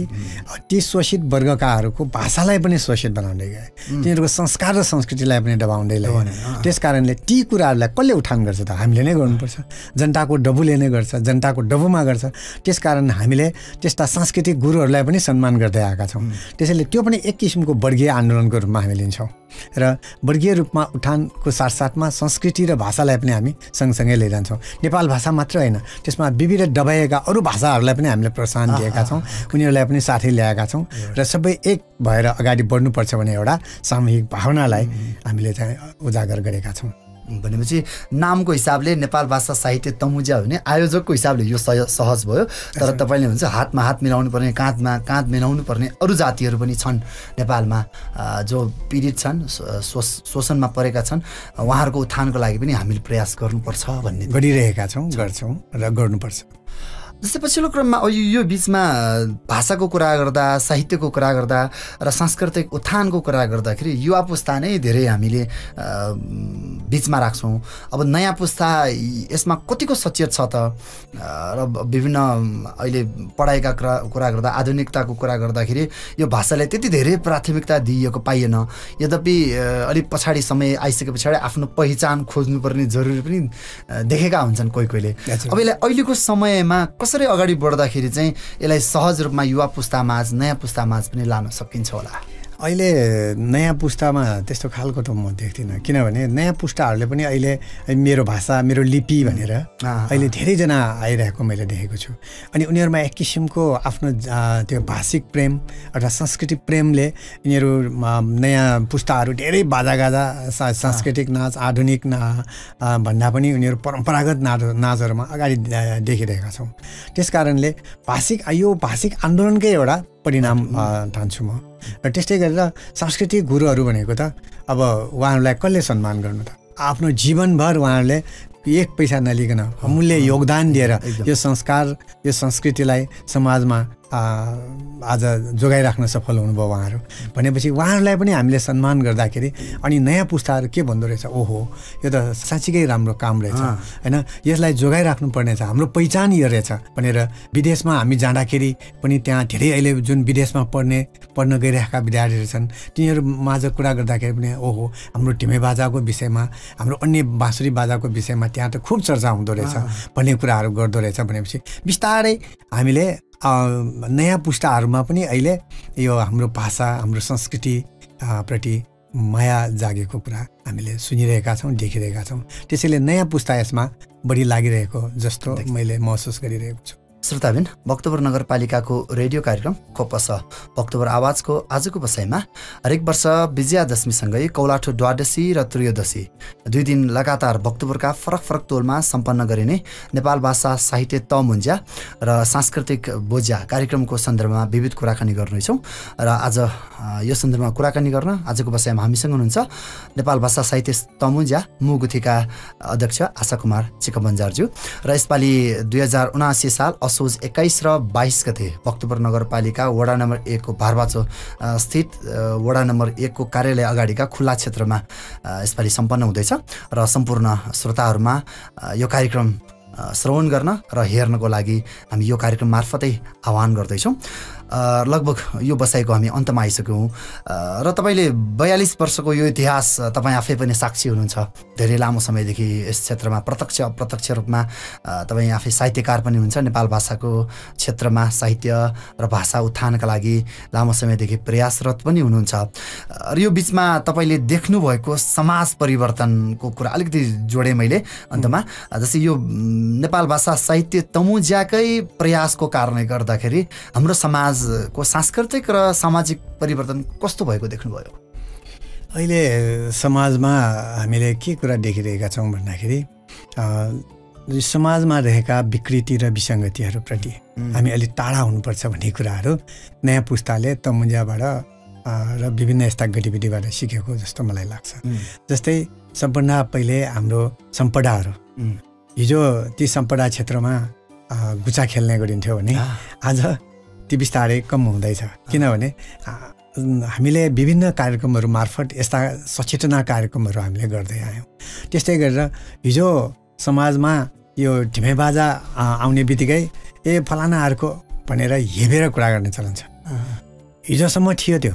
ती शोषित वर्गकाहरूको भाषालाई पनि शोषित बनाउँदै गए तिनीहरूको संस्कार र संस्कृतिलाई पनि दबाउँदै लग्यो त्यस कारणले ती कुराहरूलाई कसले उठान गर्छ त हामीले नै गर्नुपर्छ जनताको डबुले नै गर्छ जनताको डबुमा गर्छ त्यसकारण हामीले त्यस्ता सांस्कृतिक गुरुहरूलाई पनि सम्मान गर्दै आएका छौँ त्यसैले त्यो पनि एक किसिमको वर्गीय आन्दोलनको रूपमा हामी लिन्छौँ र वर्गीय रूपमा उठानको साथसाथमा संस्कृति र भाषालाई पनि हामी सँगसँगै लिइरहन्छौँ नेपाल भाषा मात्र होइन त्यसमा विविध दबाएका अरू भाषाहरूलाई पनि हामीले प्रोत्साहन दिएका छौँ उनीहरूलाई पनि साथै ल्याएका छौँ र सबै एक भएर अगाडि बढ्नुपर्छ भन्ने एउटा सामूहिक भावनालाई हामीले चाहिँ उजागर गरेका छौँ भनेपछि नामको हिसाबले नेपाल भाषा साहित्य तमुन्जा भने आयोजकको हिसाबले यो सहज भयो तर तपाईँले भन्छ हातमा हात मिलाउनु पर्ने काँधमा काँध मिलाउनु पर्ने अरू जातिहरू पनि छन् नेपालमा जो पीडित छन् शोषणमा परेका छन् उहाँहरूको उत्थानको लागि पनि हामीले प्रयास गर्नुपर्छ भन्ने गरिरहेका छौँ गर्छौँ र गर्नुपर्छ जस्तै पछिल्लो क्रममा यो बिचमा भाषाको कुरा गर्दा साहित्यको कुरा गर्दा र सांस्कृतिक उत्थानको कुरा गर्दाखेरि युवा पुस्ता नै धेरै हामीले बिचमा राख्छौँ अब नयाँ पुस्ता यसमा कतिको सचेत छ त र विभिन्न अहिले पढाइका कुरा गर्दा आधुनिकताको कुरा गर्दाखेरि यो भाषालाई त्यति धेरै प्राथमिकता दिइएको पाइएन यद्यपि अलिक पछाडि समय आइसके पछाडि आफ्नो पहिचान खोज्नुपर्ने जरुरी पनि देखेका हुन्छन् कोही अब यसलाई अहिलेको समयमा कसरी अगाडि बढ्दाखेरि चाहिँ यसलाई सहज रूपमा युवा पुस्तामाझ नयाँ पुस्तामाझ पनि लान सकिन्छ होला अहिले नयाँ पुस्तामा त्यस्तो खालको त म देख्दिनँ किनभने नयाँ पुस्ताहरूले पनि अहिले मेरो भाषा मेरो लिपि भनेर अहिले धेरैजना आइरहेको मैले देखेको छु अनि उनीहरूमा एक किसिमको आफ्नो त्यो भाषिक प्रेम अथवा सांस्कृतिक प्रेमले यिनीहरू नयाँ पुस्ताहरू धेरै बाजागाजा सांस्कृतिक नाच आधुनिक भन्दा पनि उनीहरू परम्परागत नाचहरूमा अगाडि देखिरहेका छौँ त्यस कारणले यो भाषिक आन्दोलनकै एउटा परिणाम ठान्छु म र त्यस्तै गरेर सांस्कृतिक गुरुहरू भनेको त अब उहाँहरूलाई कसले सम्मान गर्नु त आफ्नो जीवनभर उहाँहरूले एक पैसा नलिकन अमूल्य योगदान दिएर यो संस्कार यो संस्कृतिलाई समाजमा आज जोगाइराख्न सफल हुनुभयो उहाँहरू भनेपछि उहाँहरूलाई पनि हामीले सम्मान गर्दाखेरि अनि नयाँ पुस्ताहरू के भन्दो रहेछ ओहो यो त साँच्चीकै राम्रो काम रहेछ होइन यसलाई जोगाइराख्नु पर्ने छ हाम्रो पहिचान यो रहेछ भनेर विदेशमा हामी जाँदाखेरि पनि त्यहाँ धेरै अहिले जुन विदेशमा पढ्न गइरहेका विद्यार्थीहरू छन् तिनीहरू माझ कुरा गर्दाखेरि पनि ओहो हाम्रो ढिमे बाजाको विषयमा हाम्रो अन्य बाँसुरी बाजाको विषयमा त्यहाँ त खुब चर्चा हुँदो रहेछ भन्ने कुराहरू गर्दो रहेछ भनेपछि बिस्तारै हामीले नयाँ पुस्ताहरूमा पनि अहिले यो हाम्रो भाषा हाम्रो संस्कृति प्रति माया जागेको कुरा हामीले सुनिरहेका छौँ देखिरहेका छौँ त्यसैले नयाँ पुस्ता यसमा बढी लागिरहेको जस्तो मैले महसुस गरिरहेको छु श्रोताबिन, भक्तपुर नगरपालिकाको रेडियो कार्यक्रम खोपस भक्तपुर आवाजको आजको बसाइमा हरेक वर्ष विजयादशमीसँगै कौलाठो द्वादशी र त्रयोदशी 2 दिन लगातार भक्तपुरका फरक फरक तोलमा सम्पन्न गरिने नेपाल भाषा साहित्य तमुन्ज्या र सांस्कृतिक बोज्या कार्यक्रमको सन्दर्भमा विविध कुराकानी गर्नेछौँ। र आज यो सन्दर्भमा कुराकानी गर्न आजको बसाइमा हामीसँग हुनुहुन्छ नेपाल भाषा साहित्य तमुन्ज्या मुगुथीका अध्यक्ष आशा कुमार चिकबन्जारज्यू र यसपालि 2079 साल असोज 21 र 22 गते भक्तपुर नगरपालिका वडा नम्बर 1 को भारबाचो स्थित वडा नम्बर 1 को कार्यालय अगाडिका खुल्ला क्षेत्रमा यसपालि सम्पन्न हुँदैछ र सम्पूर्ण श्रोताहरूमा यो कार्यक्रम श्रवण गर्न र हेर्नको लागि हामी यो कार्यक्रम मार्फतै आह्वान गर्दैछौँ। लगभग यो बसाइको हामी अन्तमा आइसक्यौँ र तपाईँले 42 वर्षको यो इतिहास तपाईँ आफै पनि साक्षी हुनुहुन्छ। धेरै लामो समयदेखि यस क्षेत्रमा प्रत्यक्ष अप्रत्यक्ष रूपमा तपाईँ आफै साहित्यकार पनि हुनुहुन्छ। नेपाल भाषाको क्षेत्रमा साहित्य र भाषा उत्थानका लागि लामो समयदेखि प्रयासरत पनि हुनुहुन्छ। र यो बिचमा तपाईँले देख्नुभएको समाज परिवर्तनको कुरा अलिकति जोडेँ मैले अन्तमा। जस्तै यो नेपाल भाषा साहित्य तमुज्याकै प्रयासको कारणले गर्दाखेरि हाम्रो समाजको सांस्कृतिक र सामाजिक परिवर्तन कस्तो भएको देख्नुभयो? अहिले समाजमा हामीले के कुरा देखिरहेका छौँ भन्दाखेरि समाजमा रहेका विकृति र विसङ्गतिहरूप्रति हामी अलिक टाढा हुनुपर्छ भन्ने कुराहरू नयाँ पुस्ताले तमुन्ज्याबाट र विभिन्न यस्ता गतिविधिबाट सिकेको जस्तो मलाई लाग्छ। जस्तै सबभन्दा पहिले हाम्रो सम्पदाहरू, हिजो ती सम्पदा क्षेत्रमा गुचा खेल्ने गरिन्थ्यो भने आज ती बिस्तारै कम हुँदैछ। किनभने हामीले विभिन्न कार्यक्रमहरू मार्फत यस्ता सचेतना कार्यक्रमहरू हामीले गर्दै आयौँ। त्यस्तै गरेर हिजो समाजमा यो ढिमे बाजा आउने बित्तिकै फलानाहरूको भनेर हेपेर कुरा गर्ने चलन छ। हिजोसम्म थियो त्यो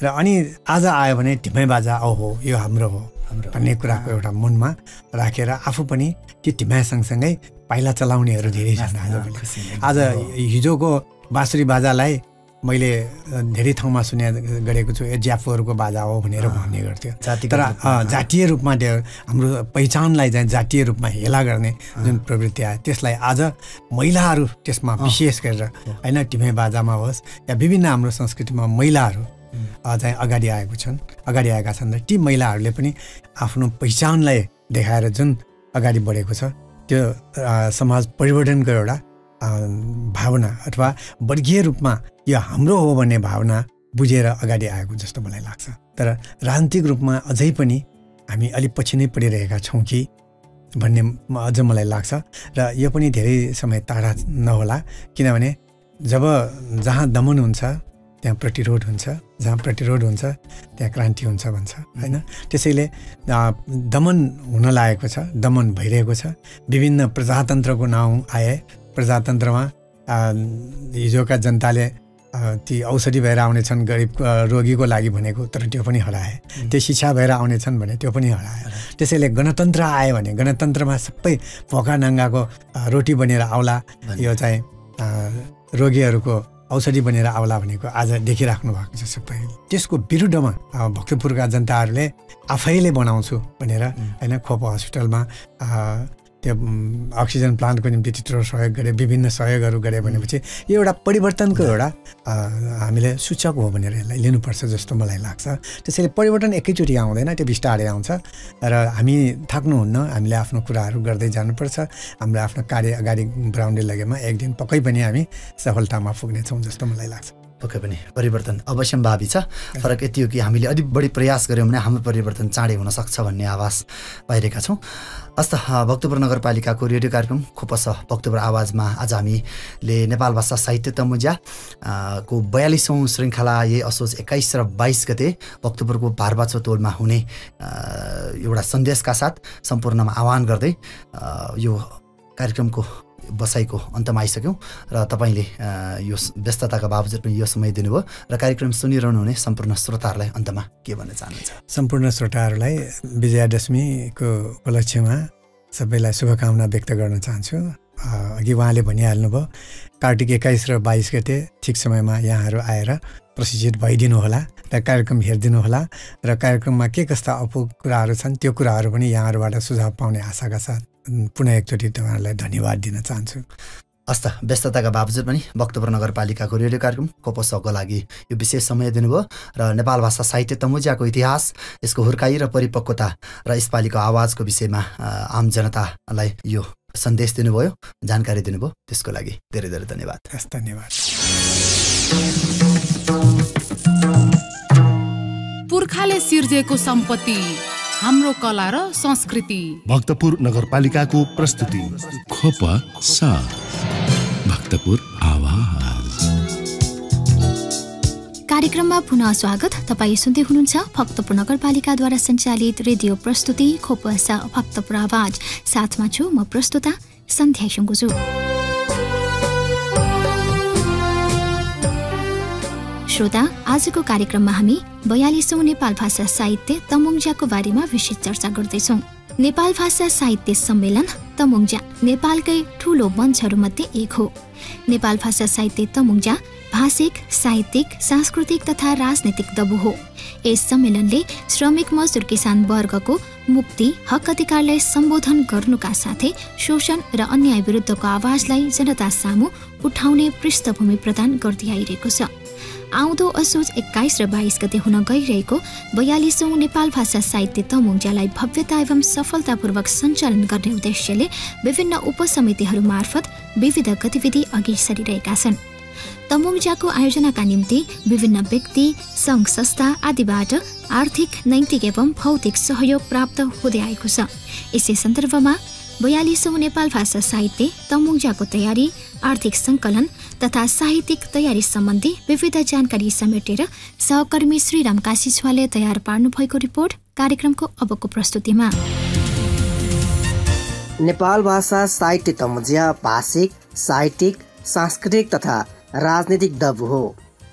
र अनि आज आयो भने ढिमे बाजा हो यो हाम्रो हो भन्ने कुराको एउटा मनमा राखेर आफू पनि ती ढिमा सँगसँगै पाइला चलाउनेहरू धेरै छन्। आज हिजोको बाँसुरी बाजालाई मैले धेरै ठाउँमा सुने गरेको छु ज्याफोहरूको बाजा हो भनेर भन्ने गर्थ्यो। तर जातीय रूपमा हाम्रो पहिचानलाई चाहिँ जातीय रूपमा हेला गर्ने जुन प्रवृत्ति आयो त्यसलाई आज महिलाहरू त्यसमा विशेष गरेर होइन टिमे बाजामा होस् या विभिन्न हाम्रो संस्कृतिमा महिलाहरू चाहिँ अगाडि आएका छन् र ती महिलाहरूले पनि आफ्नो पहिचानलाई देखाएर जुन अगाडि बढेको छ त्यो समाज परिवर्तनको एउटा भावना अथवा वर्गीय रूपमा यो हाम्रो हो भन्ने भावना बुझेर अगाडि आएको जस्तो मलाई लाग्छ। तर राजनीतिक रूपमा अझै पनि हामी अलिक पछि नै पढिरहेका छौँ कि भन्ने अझ मलाई लाग्छ र यो पनि धेरै समय टाढा नहोला। किनभने जब जहाँ दमन हुन्छ त्यहाँ प्रतिरोध हुन्छ, जहाँ प्रतिरोध हुन्छ त्यहाँ क्रान्ति हुन्छ भन्छ होइन। त्यसैले दमन हुन लागेको छ, दमन भइरहेको छ। विभिन्न प्रजातन्त्रको नाउँ आए, प्रजातन्त्रमा हिजोका जनताले ती औषधि भएर आउनेछन् गरिब रोगीको लागि भनेको, तर त्यो पनि हराए। त्यो शिक्षा भएर आउनेछन् भने त्यो पनि हराए। त्यसैले गणतन्त्र आयो भने गणतन्त्रमा सबै भोका नाङ्गाको रोटी बनेर आउला, यो चाहिँ रोगीहरूको औषधि बनेर आउला भनेको आज देखिराख्नु भएको छ सबै। त्यसको विरुद्धमा भक्तपुरका जनताहरूले आफैले बनाउँछु भनेर होइन खोप हस्पिटलमा त्यो अक्सिजन प्लान्टको निम्ति त्यत्रो सहयोग गरे, विभिन्न सहयोगहरू गरे भनेपछि यो एउटा परिवर्तनको एउटा हामीले सूचक हो भनेर यसलाई लिनुपर्छ जस्तो मलाई लाग्छ। त्यसैले परिवर्तन एकैचोटि आउँदैन, त्यो बिस्तारै आउँछ र हामी थाक्नुहुन्न। हामीले आफ्नो कुराहरू गर्दै जानुपर्छ। हाम्रो आफ्नो कार्य अगाडि बढाउने लगेमा एक दिन पक्कै पनि हामी सफलतामा पुग्नेछौँ जस्तो मलाई लाग्छ। पक्कै पनि परिवर्तन अवश्यम्भावी छ। फरक यति हो कि हामीले अलिक बढी प्रयास गऱ्यौँ भने हाम्रो परिवर्तन चाँडै हुन सक्छ भन्ने आवाज पाइरहेका छौँ। हस्त भक्तपुर नगरपालिकाको रेडियो कार्यक्रम खोपस भक्तपुर आवाजमा आज हामीले नेपाल भाषा साहित्य तमुज्या को 42औं श्रृङ्खला यही असोज 21 र 22 गते भक्तपुरको भारबाचो तोलमा हुने एउटा सन्देशका साथ सम्पूर्णमा आह्वान गर्दै यो कार्यक्रमको बसाइको अन्तमा आइसक्यौँ र तपाईँले यो व्यस्तताका बावजुद पनि यो समय दिनुभयो र कार्यक्रम सुनिरहनु हुने सम्पूर्ण श्रोताहरूलाई अन्तमा के भन्न चाहनुहुन्छ? सम्पूर्ण श्रोताहरूलाई विजयादशमीको उपलक्ष्यमा सबैलाई शुभकामना व्यक्त गर्न चाहन्छु। अघि उहाँले भनिहाल्नुभयो कार्तिक 21 र 22 गते ठिक समयमा यहाँहरू आएर प्रशिक्षित भइदिनु होला र कार्यक्रम हेरिदिनु होला र कार्यक्रममा के कस्ता अपुग कुराहरू छन् त्यो कुराहरू पनि यहाँहरूबाट सुझाव पाउने आशाका साथ पुनः एकचोटि तपाईँहरूलाई धन्यवाद दिन चाहन्छु। हस्त व्यस्तताका बावजुद पनि भक्तपुर नगरपालिकाको रेडियो कार्यक्रम खोपसको लागि यो विशेष समय दिनुभयो र नेपाल भाषा साहित्य तमुजियाको इतिहास, यसको हुर्काई र परिपक्वता र यसपालिको आवाजको विषयमा आम जनतालाई यो सन्देश दिनुभयो, जानकारी दिनुभयो, त्यसको लागि धेरै धेरै धन्यवाद। धन्यवाद। पुर्खाले सिर्जेको सम्पत्ति हाम्रो कला र संस्कृति। भक्तपुर नगरपालिकाको प्रस्तुति खोपा साथ भक्तपुर आवाज। कार्यक्रममा पुनः स्वागत। तपाईँ सुन्दै हुनुहुन्छ भक्तपुर नगरपालिकाद्वारा सञ्चालित रेडियो प्रस्तुति खोपसा भक्तपुर आवाज। साथमा छु म प्रस्तुता सन्ध्या सुङ्गुजु। श्रोता, आजको कार्यक्रममा हामी 42औं नेपाल भाषा साहित्य तमुङ्जाको बारेमा विशेष चर्चा गर्दैछौँ। नेपाल भाषा साहित्य सम्मेलन तमुङ्जा नेपालकै ठूलो मञ्चहरूमध्ये एक हो। नेपाल भाषा साहित्य तमुङ्जा भाषिक, साहित्यिक, सांस्कृतिक तथा राजनीतिक दबु हो। यस सम्मेलनले श्रमिक मजदुर किसान वर्गको मुक्ति, हक अधिकारलाई सम्बोधन गर्नुका साथै शोषण र अन्याय विरुद्धको आवाजलाई जनता सामु उठाउने पृष्ठभूमि प्रदान गर्दै आइरहेको छ। आउँदो असोज 21 र 22 गते हुन गइरहेको 42औं नेपाल भाषा साहित्य तमुङ्जालाई भव्यता एवं सफलतापूर्वक सञ्चालन गर्ने उद्देश्यले विभिन्न उपसमितिहरू मार्फत विविध गतिविधि अघि सरिरहेका छन्। तमुङ्जाको आयोजनाका निम्ति विभिन्न व्यक्ति, सङ्घ संस्था आदिबाट आर्थिक, नैतिक एवं भौतिक सहयोग प्राप्त हुँदै आएको छ। यसै सन्दर्भमा 42औं नेपाल भाषा साहित्य तमुङ्जाको तयारी, आर्थिक सङ्कलन तथा साहित्यिक तयारी सम्बन्धी विविध जानकारी समेटेर सहकर्मी श्रीराम काशीछुवाले तयार पार्नु भएको रिपोर्ट कार्यक्रमको अबको प्रस्तुतिमा। नेपाल भाषा साहित्य तमुजिया भाषिक, साहित्यिक, सांस्कृतिक तथा राजनीतिक दब हो।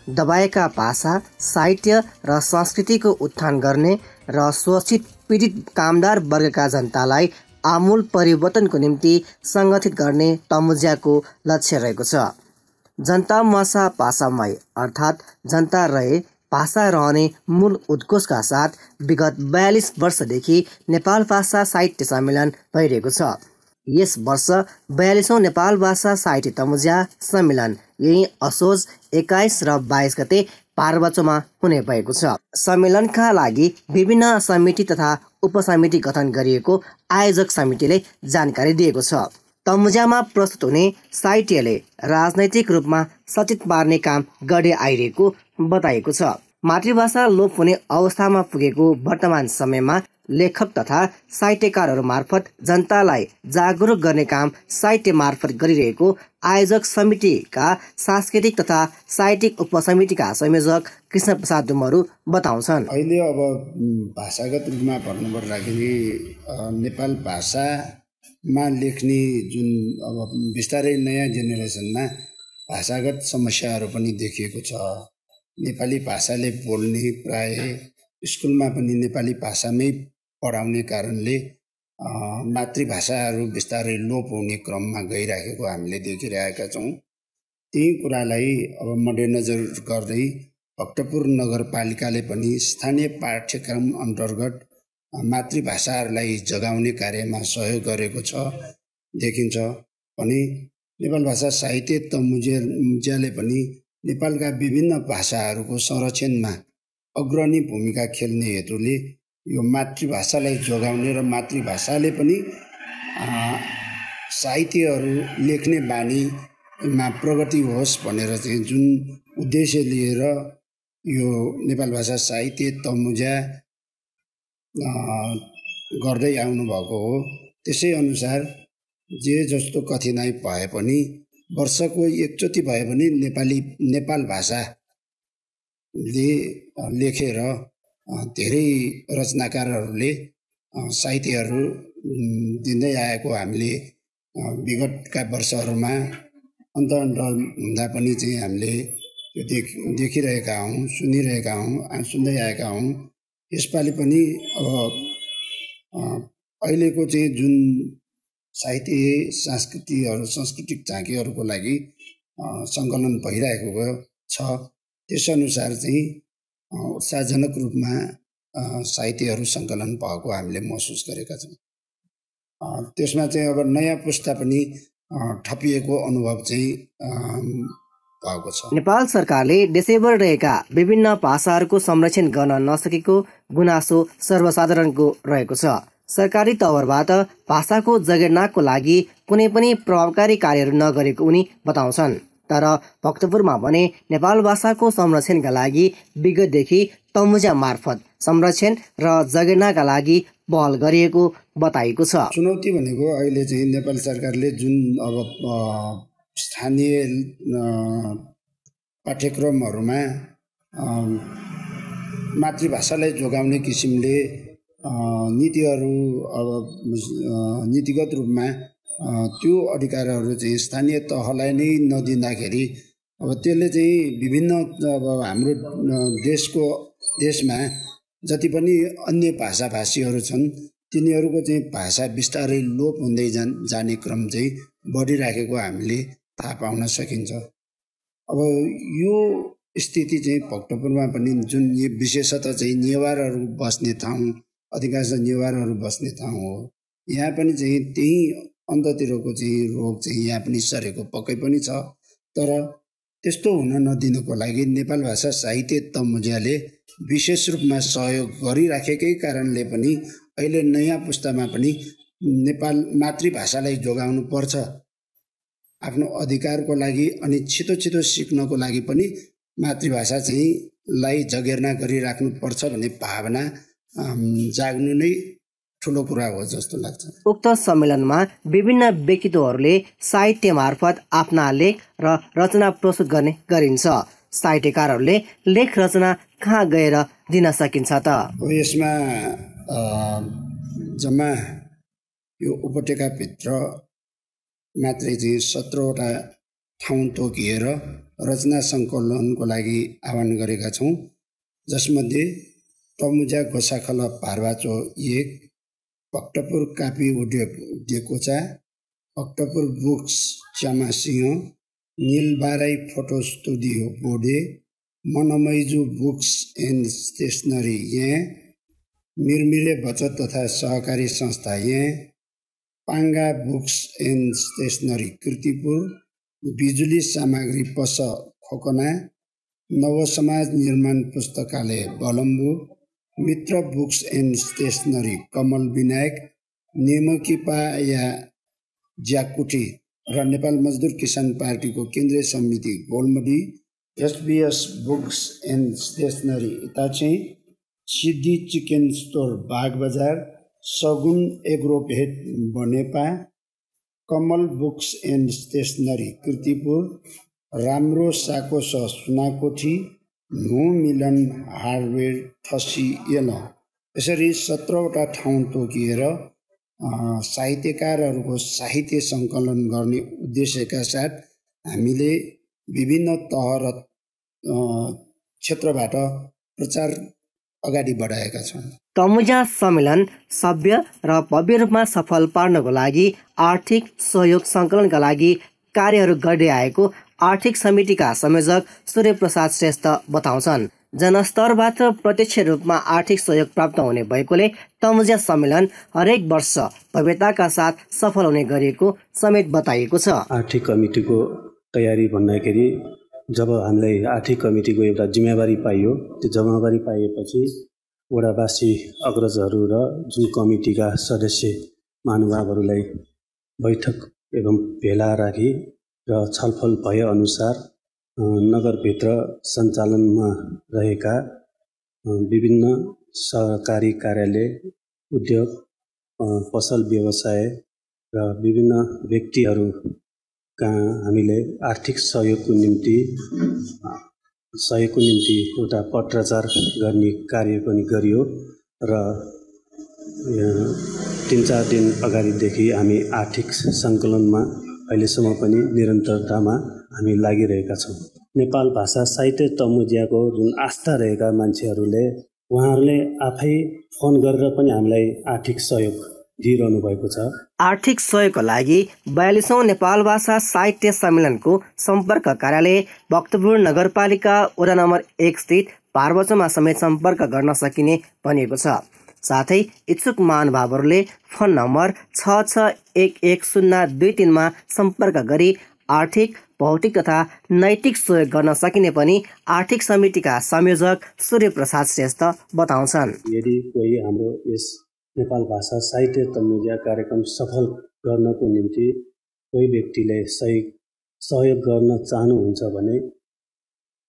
दबाएका भाषा, साहित्य र संस्कृतिको उत्थान गर्ने र शोषित पीडित कामदार वर्गका जनतालाई आमूल परिवर्तनको निम्ति सङ्गठित गर्ने तमुजियाको लक्ष्य रहेको छ। जनता मसा भाषामय अर्थात् जनता रहे भाषा रहने मूल उद्घोषका साथ विगत 42 वर्षदेखि नेपाल भाषा साहित्य सम्मेलन भइरहेको छ। यस वर्ष 42औं नेपाल भाषा साहित्य तमुजिया सम्मेलन यही असोज 21 र 22 गते पार्वचोमा हुने भएको छ। सम्मेलनका लागि विभिन्न समिति तथा उपसमिति गठन गरिएको आयोजक समितिले जानकारी दिएको छ। तमुजियामा प्रस्तुत हुने साहित्यले राजनैतिक रूपमा सचेत पार्ने काम गर्दै आइरहेको बताइएको छ। मातृभाषा लोप हुने अवस्थामा पुगेको वर्तमान समयमा लेखक तथा साहित्यकारहरू मार्फत जनतालाई जागरुक गर्ने काम साहित्य मार्फत गरिरहेको आयोजक समितिका सांस्कृतिक तथा साहित्यिक उपसमितिका संयोजक कृष्ण प्रसाद डुमरू बताउँछन्। अहिले अब भाषागत रूपमा भन्नुपर्दाखेरि नेपाल भाषामा लेख्ने जुन अब बिस्तारै नयाँ जेनेरेसनमा भाषागत समस्याहरू पनि देखिएको छ। नेपाली भाषाले बोल्ने प्राय स्कुलमा पनि नेपाली भाषामै पढाउने कारणले मातृभाषाहरू बिस्तारै लोप हुने क्रममा गइराखेको हामीले देखिरहेका छौँ। त्यही कुरालाई अब मध्यनजर गर्दै भक्तपुर नगरपालिकाले पनि स्थानीय पाठ्यक्रम अन्तर्गत मातृभाषाहरूलाई जगाउने कार्यमा सहयोग गरेको छ देखिन्छ भने नेपाल भाषा साहित्य तमुजियाले पनि नेपालका विभिन्न भाषाहरूको संरक्षणमा अग्रणी भूमिका खेल्ने हेतुले यो मातृभाषालाई जोगाउने र मातृभाषाले पनि साहित्यहरू लेख्ने बानीमा प्रगति होस् भनेर चाहिँ जुन उद्देश्य लिएर यो नेपाल भाषा साहित्य तमुजिया गर्दै आउनुभएको हो। त्यसै अनुसार जे जस्तो कठिनाइ भए पनि वर्षको एकचोटि भए पनि नेपाल भाषाले लेखेर धेरै रचनाकारहरूले साहित्यहरू दिँदै आएको हामीले विगतका वर्षहरूमा अन्त हुँदा पनि चाहिँ हामीले देखिरहेका हौँ, सुनिरहेका हौँ, सुन्दै आएका हौँ। यसपालि पनि अब अहिलेको चाहिँ जुन साहित्य सांस्कृतिक झाँकीहरूको लागि सङ्कलन भइरहेको छ त्यसअनुसार चाहिँ उत्साहजनक रूपमा साहित्यहरू सङ्कलन भएको हामीले महसुस गरेका छौँ। त्यसमा चाहिँ अब नयाँ पुस्ता पनि ठपिएको अनुभव चाहिँ भएको छ। नेपाल सरकारले देशैभर रहेका विभिन्न भाषाहरूको संरक्षण गर्न नसकेको गुनासो सर्वसाधारणको रहेको छ। सरकारी तवरबाट भाषाको जगेर्नाको लागि कुनै पनि प्रभावकारी कार्यहरू नगरेको उनी बताउँछन्। तर भक्तपुरमा भने नेपाल भाषाको संरक्षणका लागि विगतदेखि तमुजा मार्फत संरक्षण र जगेर्नाका लागि पहल गरिएको बताइएको छ। चुनौती भनेको अहिले चाहिँ नेपाल सरकारले जुन अब स्थानीय पाठ्यक्रमहरूमा मातृभाषालाई जोगाउने किसिमले नीतिहरू अब नीतिगत रूपमा त्यो अधिकारहरू चाहिँ स्थानीय तहलाई नै नदिँदाखेरि अब त्यसले चाहिँ विभिन्न अब हाम्रो देशमा जति पनि अन्य भाषाभाषीहरू छन् तिनीहरूको चाहिँ भाषा बिस्तारै लोप हुँदै जाने क्रम चाहिँ बढिराखेको हामीले थाहा पाउन सकिन्छ। अब यो स्थिति चाहिँ भक्तपुरमा पनि जुन विशेषतः चाहिँ नेवारहरू बस्ने ठाउँ, अधिकांश नेवारहरू बस्ने ठाउँ हो, यहाँ पनि चाहिँ त्यही अन्ततिरको चाहिँ रोग चाहिँ यहाँ पनि सरेको पक्कै पनि छ। तर त्यस्तो हुन नदिनुको लागि नेपाल भाषा साहित्य तमुजियाले विशेष रूपमा सहयोग गरिराखेकै कारणले पनि अहिले नयाँ पुस्तामा पनि नेपाल मातृभाषालाई जोगाउनु पर्छ आफ्नो अधिकारको लागि। अनि छिटो छिटो सिक्नको लागि पनि मातृभाषा चाहिँ लाई जगेर्ना गरिराख्नु पर्छ भन्ने भावना जाग्नु नै ठुलो कुरा हो जस्तो लाग्छ। उक्त सम्मेलनमा विभिन्न व्यक्तित्वहरूले साहित्य मार्फत आफ्ना लेख र रचना प्रस्तुत गर्ने गरिन्छ। साहित्यकारहरूले लेख रचना कहाँ गएर दिन सकिन्छ त? यसमा जम्मा यो उपत्यकाभित्र मात्रै चाहिँ 17वटा ठाउँ तोकिएर रचना सङ्कलनको लागि आह्वान गरेका छौँ, जसमध्ये तमुजा गोसाखला पार्वाचो 1, भक्तपुर कापी उद्योग Dekocha, Bhaktapur books Chyamasingh, Nilbarahi photo studio Bode, Manmaiju books and stationery यहाँ, मिरमिरे बचत तथा सहकारी संस्था यहाँ, Panga books and stationery Kirtipur, बिजुली सामग्री पस खोकना, नव समाज निर्माण पुस्तकालय Balambu, Mitra books and stationery Kamal Vinayak, नेमकीपाया ज्याकुटी र नेपाल मजदुर किसान पार्टीको केन्द्रीय समिति Golmadhi, SBS books and stationery Itache, Siddhi chicken store Bagbazar, Sagun agrovet Banepa, Kamal books and stationery Kirtipur, राम्रो साकोस सुनाकोठी, नो मिलन हार्डवेयर ठसी येल। यसरी 17वटा ठाउँ तोकिएर साहित्यकारहरूको साहित्य सङ्कलन गर्ने उद्देश्यका साथ हामीले विभिन्न तह र क्षेत्रबाट प्रचार अगाडि बढाएका छौँ। तमुजा सम्मेलन सभ्य र भव्य रूपमा सफल पार्नको लागि आर्थिक सहयोग सङ्कलनका लागि कार्यहरू गर्दै आएको आर्थिक समितिका संयोजक सूर्य प्रसाद श्रेष्ठ बताउँछन्। जनस्तरबाट प्रत्यक्ष रूपमा आर्थिक सहयोग प्राप्त हुने भएकोले तमुजा सम्मेलन हरेक वर्ष भव्यताका साथ सफल हुने गरिएको समेत बताइएको छ। आर्थिक कमिटीको तयारी भन्दाखेरि जब हामीलाई आर्थिक कमिटीको एउटा जिम्मेवारी पाइयो, त्यो जिम्मेवारी पाएपछि वडावासी अग्रजहरू र जुन कमिटीका सदस्य महानुभावहरूलाई बैठक एवं भेला राखी र छलफल भए अनुसार नगरभित्र सञ्चालनमा रहेका विभिन्न सरकारी कार्यालय, उद्योग, पसल व्यवसाय र विभिन्न व्यक्तिहरू कहाँ हामीले आर्थिक सहयोगको निम्ति एउटा पत्राचार गर्ने कार्य पनि गरियो र 3-4 दिन अगाडिदेखि हामी आर्थिक सङ्कलनमा अहिलेसम्म पनि निरन्तरतामा हामी लागिरहेका छौँ। नेपाल भाषा साहित्य तमुजियाको जुन आस्था रहेका मान्छेहरूले उहाँहरूले आफै फोन गरेर पनि हामीलाई आर्थिक सहयोग दिइरहनु भएको छ। आर्थिक सहयोगको लागि 42औं नेपाल भाषा साहित्य सम्मेलनको सम्पर्क कार्यालय भक्तपुर नगरपालिका वडा नम्बर 1 स्थित पार्वचोमा समेत सम्पर्क गर्न सकिने भनिएको छ। साथै इच्छुक महानुभावहरूले फोन नम्बर 66110223 मा सम्पर्क गरी आर्थिक, भौतिक तथा नैतिक सहयोग गर्न सकिने पनि आर्थिक समितिका संयोजक सूर्य प्रसाद श्रेष्ठ बताउँछन्। यदि कोही हाम्रो यस नेपाल भाषा साहित्य तमुजिया कार्यक्रम सफल गर्नको निम्ति कोही व्यक्तिले सहयोग गर्न चाहनुहुन्छ भने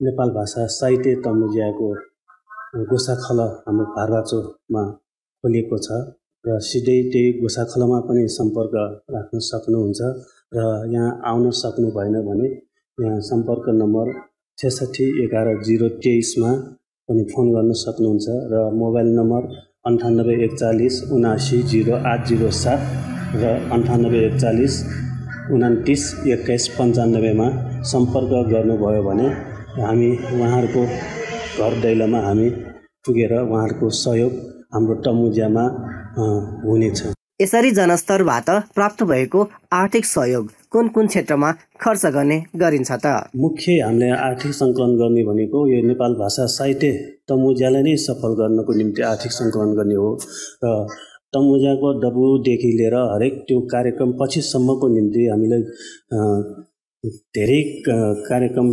नेपाल भाषा साहित्य तमुजियाको गोसाखल हाम्रो भारवाचोमा खोलिएको छ र सिधै त्यही गोसाखलमा पनि सम्पर्क राख्न सक्नुहुन्छ र यहाँ आउन सक्नु भएन भने यहाँ सम्पर्क नम्बर 6611 023 मा पनि फोन गर्न सक्नुहुन्छ र मोबाइल नम्बर 9841 790807 र 9841 29 21 95 मा सम्पर्क गर्नुभयो भने हामी उहाँहरूको घर दैलोमा हामी पुगेर उहाँहरूको सहयोग हाम्रो तमुजियामा हुनेछ। यसरी जनस्तरबाट प्राप्त भएको आर्थिक सहयोग कुन कुन क्षेत्रमा खर्च गर्ने गरिन्छ त? मुख्य हामीले आर्थिक सङ्कलन गर्ने भनेको यो नेपाल भाषा साहित्य तमुजियालाई नै सफल गर्नको निम्ति आर्थिक सङ्कलन गर्ने हो र तमुजियाको डबुदेखि लिएर हरेक त्यो कार्यक्रम पछिसम्मको निम्ति हामीले धेरै कार्यक्रम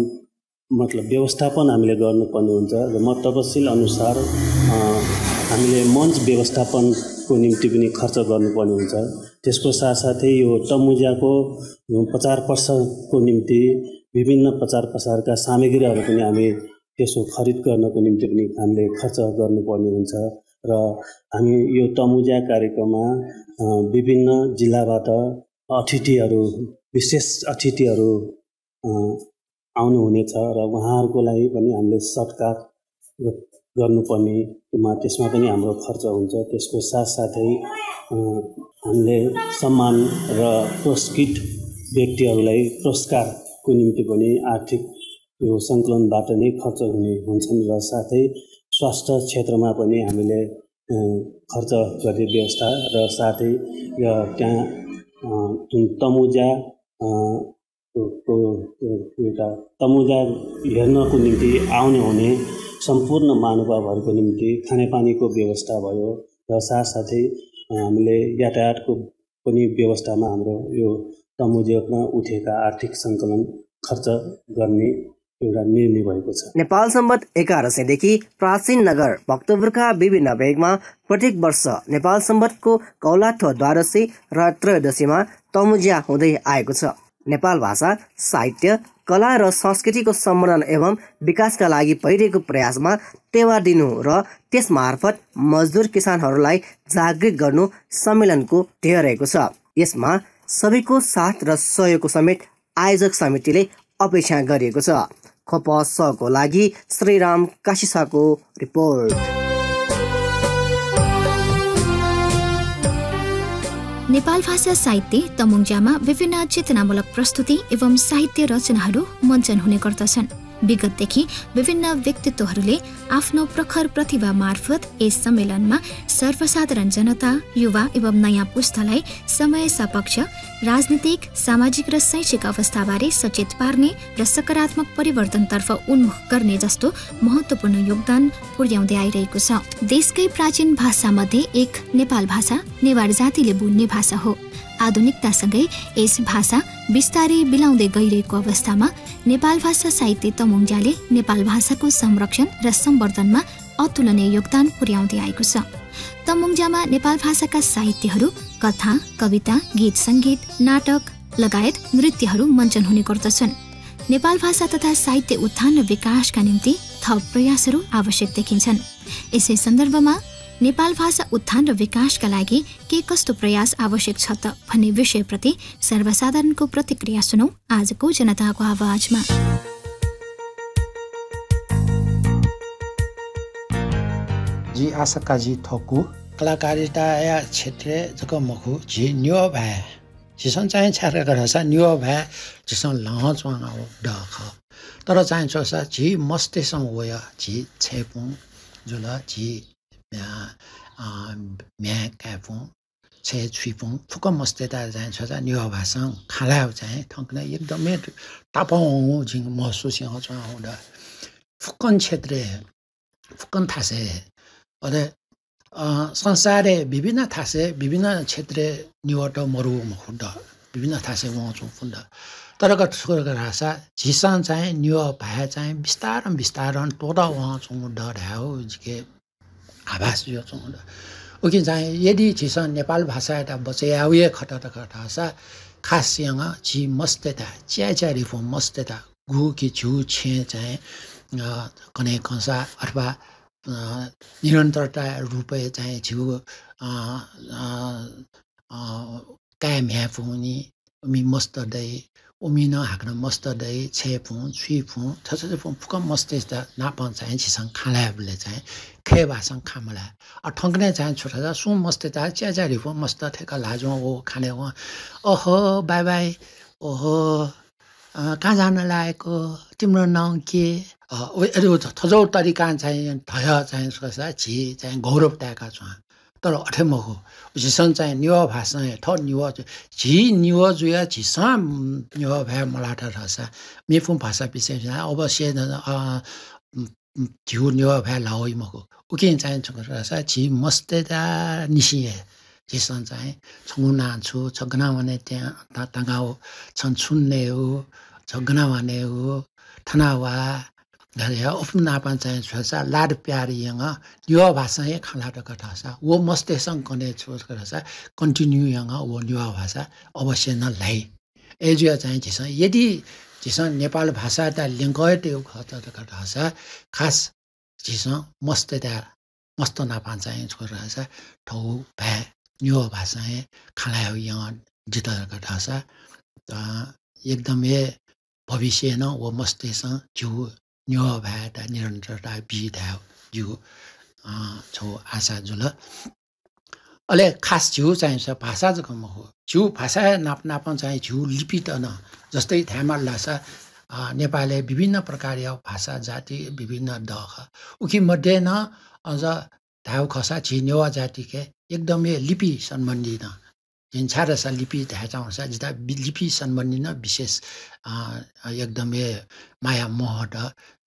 मतलब व्यवस्थापन हामीले गर्नुपर्ने हुन्छ र म तपसिल अनुसार हामीले मञ्च व्यवस्थापनको निम्ति पनि खर्च गर्नुपर्ने हुन्छ। त्यसको साथसाथै यो तमुजियाको प्रचार प्रसारको निम्ति विभिन्न प्रचार प्रसारका सामग्रीहरू पनि हामी त्यसको खरिद गर्नको निम्ति पनि हामीले खर्च गर्नुपर्ने हुन्छ र हामी यो तमुजिया कार्यक्रममा विभिन्न जिल्लाबाट अतिथिहरू विशेष अतिथिहरू आउनुहुनेछ र उहाँहरूको लागि पनि हामीले सत्कार गर्नुपर्नेमा त्यसमा पनि हाम्रो खर्च हुन्छ। त्यसको साथसाथै हामीले सम्मान र पुरस्कृत व्यक्तिहरूलाई पुरस्कारको निम्ति पनि आर्थिक यो सङ्कलनबाट नै खर्च हुन्छन् र साथै स्वास्थ्य क्षेत्रमा पनि हामीले खर्च गर्ने व्यवस्था र साथै त्यहाँ तमुजिया एउटा तमुजिया हेर्नको निम्ति आउने हुने सम्पूर्ण महानुभावहरूको निम्ति खानेपानीको व्यवस्था भयो र साथसाथै हामीले यातायातको पनि व्यवस्थामा हाम्रो यो तमुजियामा उठेका आर्थिक सङ्कलन खर्च गर्ने एउटा निर्णय भएको छ। नेपाल सम्बत 1100 देखि प्राचीन नगर भक्तपुरका विभिन्न भेगमा प्रत्येक वर्ष नेपाल सम्बतको कौलाथो द्वादशी र त्रयोदशीमा तमुजिया हुँदै आएको छ। नेपाल भाषा, साहित्य, कला र संस्कृतिको सम्वर्धन एवं विकासका लागि भइरहेको प्रयासमा टेवा दिनु र त्यस मार्फत मजदुर किसानहरूलाई जागृत गर्नु सम्मेलनको ध्येय रहेको छ। यसमा सबैको साथ र सहयोगको समेत आयोजक समितिले अपेक्षा गरिएको छ। खपसको लागि श्रीराम काशीसाको रिपोर्ट। नेपाल भाषा साहित्य तमुङ्जामा विभिन्न चेतनामूलक प्रस्तुति एवं साहित्य रचनाहरू मञ्चन हुने गर्दछन्। विगतदेखि विभिन्न व्यक्तित्वहरूले आफ्नो प्रखर प्रतिभा मार्फत यस सम्मेलनमा सर्वसाधारण जनता, युवा एवं नयाँ पुस्तालाई समय सापेक्ष राजनीतिक, सामाजिक र शैक्षिक अवस्थाबारे सचेत पार्ने र सकारात्मक परिवर्तनतर्फ उन्मुख गर्ने जस्तो महत्त्वपूर्ण योगदान पुर्याउँदै आइरहेको छ। देशकै प्राचीन भाषामध्ये एक नेपाल भाषा नेवार जातिले बोल्ने भाषा हो। आधुनिकतासँगै यस भाषा बिस्तारै बिलाउँदै गइरहेको अवस्थामा नेपाल भाषा साहित्य तमुङ्जाले नेपाल भाषाको संरक्षण र सम्वर्धनमा अतुलनीय योगदान पुर्याउँदै आएको छ। तमुङ्जामा नेपाल भाषाका साहित्यहरू, कथा, कविता, गीत सङ्गीत, नाटक लगायत नृत्यहरू मञ्चन हुने गर्दछन्। नेपाल भाषा तथा साहित्य उत्थान र विकासका निम्ति थप प्रयासहरू आवश्यक देखिन्छन्। यसै सन्दर्भमा नेपाल भाषा उत्थान र विकासका लागि के कस्तो प्रयास आवश्यक छ त भन्ने विषयप्रति सर्वसाधारणको प्रतिक्रिया सुनौ आजको जनताको आवाजमा। जी आशका जी थोकु कलाकारिता या क्षेत्र जको मखु जी न्यो भए जिसन चाहिँ छारे गरसा न्यो भए जिसन लह च्वाङ हो डख तर चाहिँ छोसा जी मस्ते सम होया जी छेपुङ जुल जी म्या कापुङ छे छुइपुङ फुक मस्ते ता चाहिँ छोसा न्यो भाषा खाला चाहिँ थङ्कने एकदमै तापौ जिङ महसुस यहाँ च्वाङ हो ड फुकन क्षेत्र फुकन थासे अरे संसारे विभिन्न थासे विभिन्न क्षेत्रे निवट मरु मुखुण्ड विभिन्न थासे वचुफुण्ड तरक छोरक रासा झिसन चाहिँ निव भए चाहिँ विस्तारण तोडा वचुङ डढ्याउ जिके आभास यो चुङ उकि चाहिँ यदि झिसन नेपाल भाषा एउटा बचयाउए खटट खटासा खास यङ झि मस्तेता च्या रिफो मस्तेता गु कि झु छे चाहिँ कने कंसा अथवा निरन्तरता रूपे चाहिँ झिउ कायम ह्या फुनी उमी मस्त दै उमी न हाक्न मस्त दै छे फु छुई फु थसे फु फुक मस्तेता नापन चाहिँ छिसङ खालाबले चाहिँ खे भाषण खामला ठङ्कने चाहिँ छोटा सु मस्तेता च्याचारी फु मस्त थेका लाजो ओ खाने हो ओहो बाई बाई ओहो कहाँ जान लागेको तिम्रो नाउँ के थजौ तरिका चाहिँ थय चाहिँ सोचा झि चाहिँ गौरव त्याका छ तर अठेम हो झिसन चाहिँ निव भाषा थ निव झि निव जुया झिसा निव भए मलाटा रहसा मेफु भाषा विषय अवश्य झिउ निव भए लाउइ मको उकि चाहिँ रहसा झि मस्तेदा निसिए झिसन चाहिँ छङ्गु नाछु छगना भने त्यहाँ तगाउ छन् छुन्ने हो छगना भने हो थनावा अफ्नु नापन चाहिँ छोसा लाड प्यार यङ निवा भाषा ये खाला कथासा वो मस्ते संग कने छोस कथासा कन्टिन्यू यङ वो निवा भाषा अवश्य न लाई एजुया चाहिँ छिस यदि छिस नेपाल भाषा त लिङ्गयते खत कथासा खास छिस मस्तेदा मस्त नापन चाहिँ छोसा ठौ भए निवा भाषा ये खाला यङ जित कथासा एकदमै भविष्य न वो मस्ते संग जु न्यो भएता निरन्तरता बिधा जिउ छौ आशा जुल अले खास झिउ चाहिन्छ भाषा जकम हो झिउ भाषा नाप्न चाहिँ झिउ लिपि त न जस्तै थामा लासा नेपालले विभिन्न प्रकार भाषा जाति विभिन्न दख उखि मध्ये न अझ धाउ खसा झिनेवा जातिके एकदमै लिपि सम्बन्धी न छारसा लिपि धाचाउँछ जिता लिपि सम्बन्धी न विशेष एकदमै माया मोह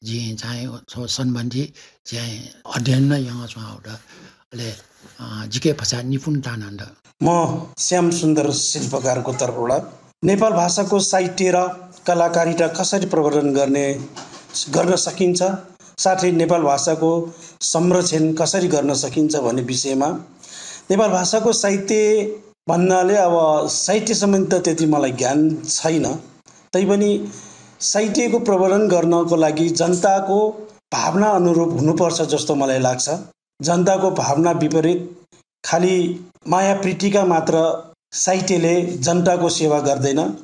जी चाहिँ सम्बन्धी चाहिँ अध्ययन नै यहाँ छले जिके भाषा निपुणतानन्द म श्याम सुन्दर शिल्पकारको तर्फबाट नेपाल भाषाको साहित्य र कलाकारिता कसरी प्रवर्धन गर्न सकिन्छ साथै नेपाल भाषाको संरक्षण कसरी गर्न सकिन्छ भन्ने विषयमा नेपाल भाषाको साहित्य भन्नाले अब साहित्य सम्बन्धी त त्यति मलाई ज्ञान छैन तैपनि साहित्यको प्रवर्धन गर्नको लागि जनताको भावना अनुरूप हुनुपर्छ जस्तो मलाई लाग्छ जनताको भावना विपरीत खाली माया प्रीतिका मात्र साहित्यले जनताको सेवा गर्दैन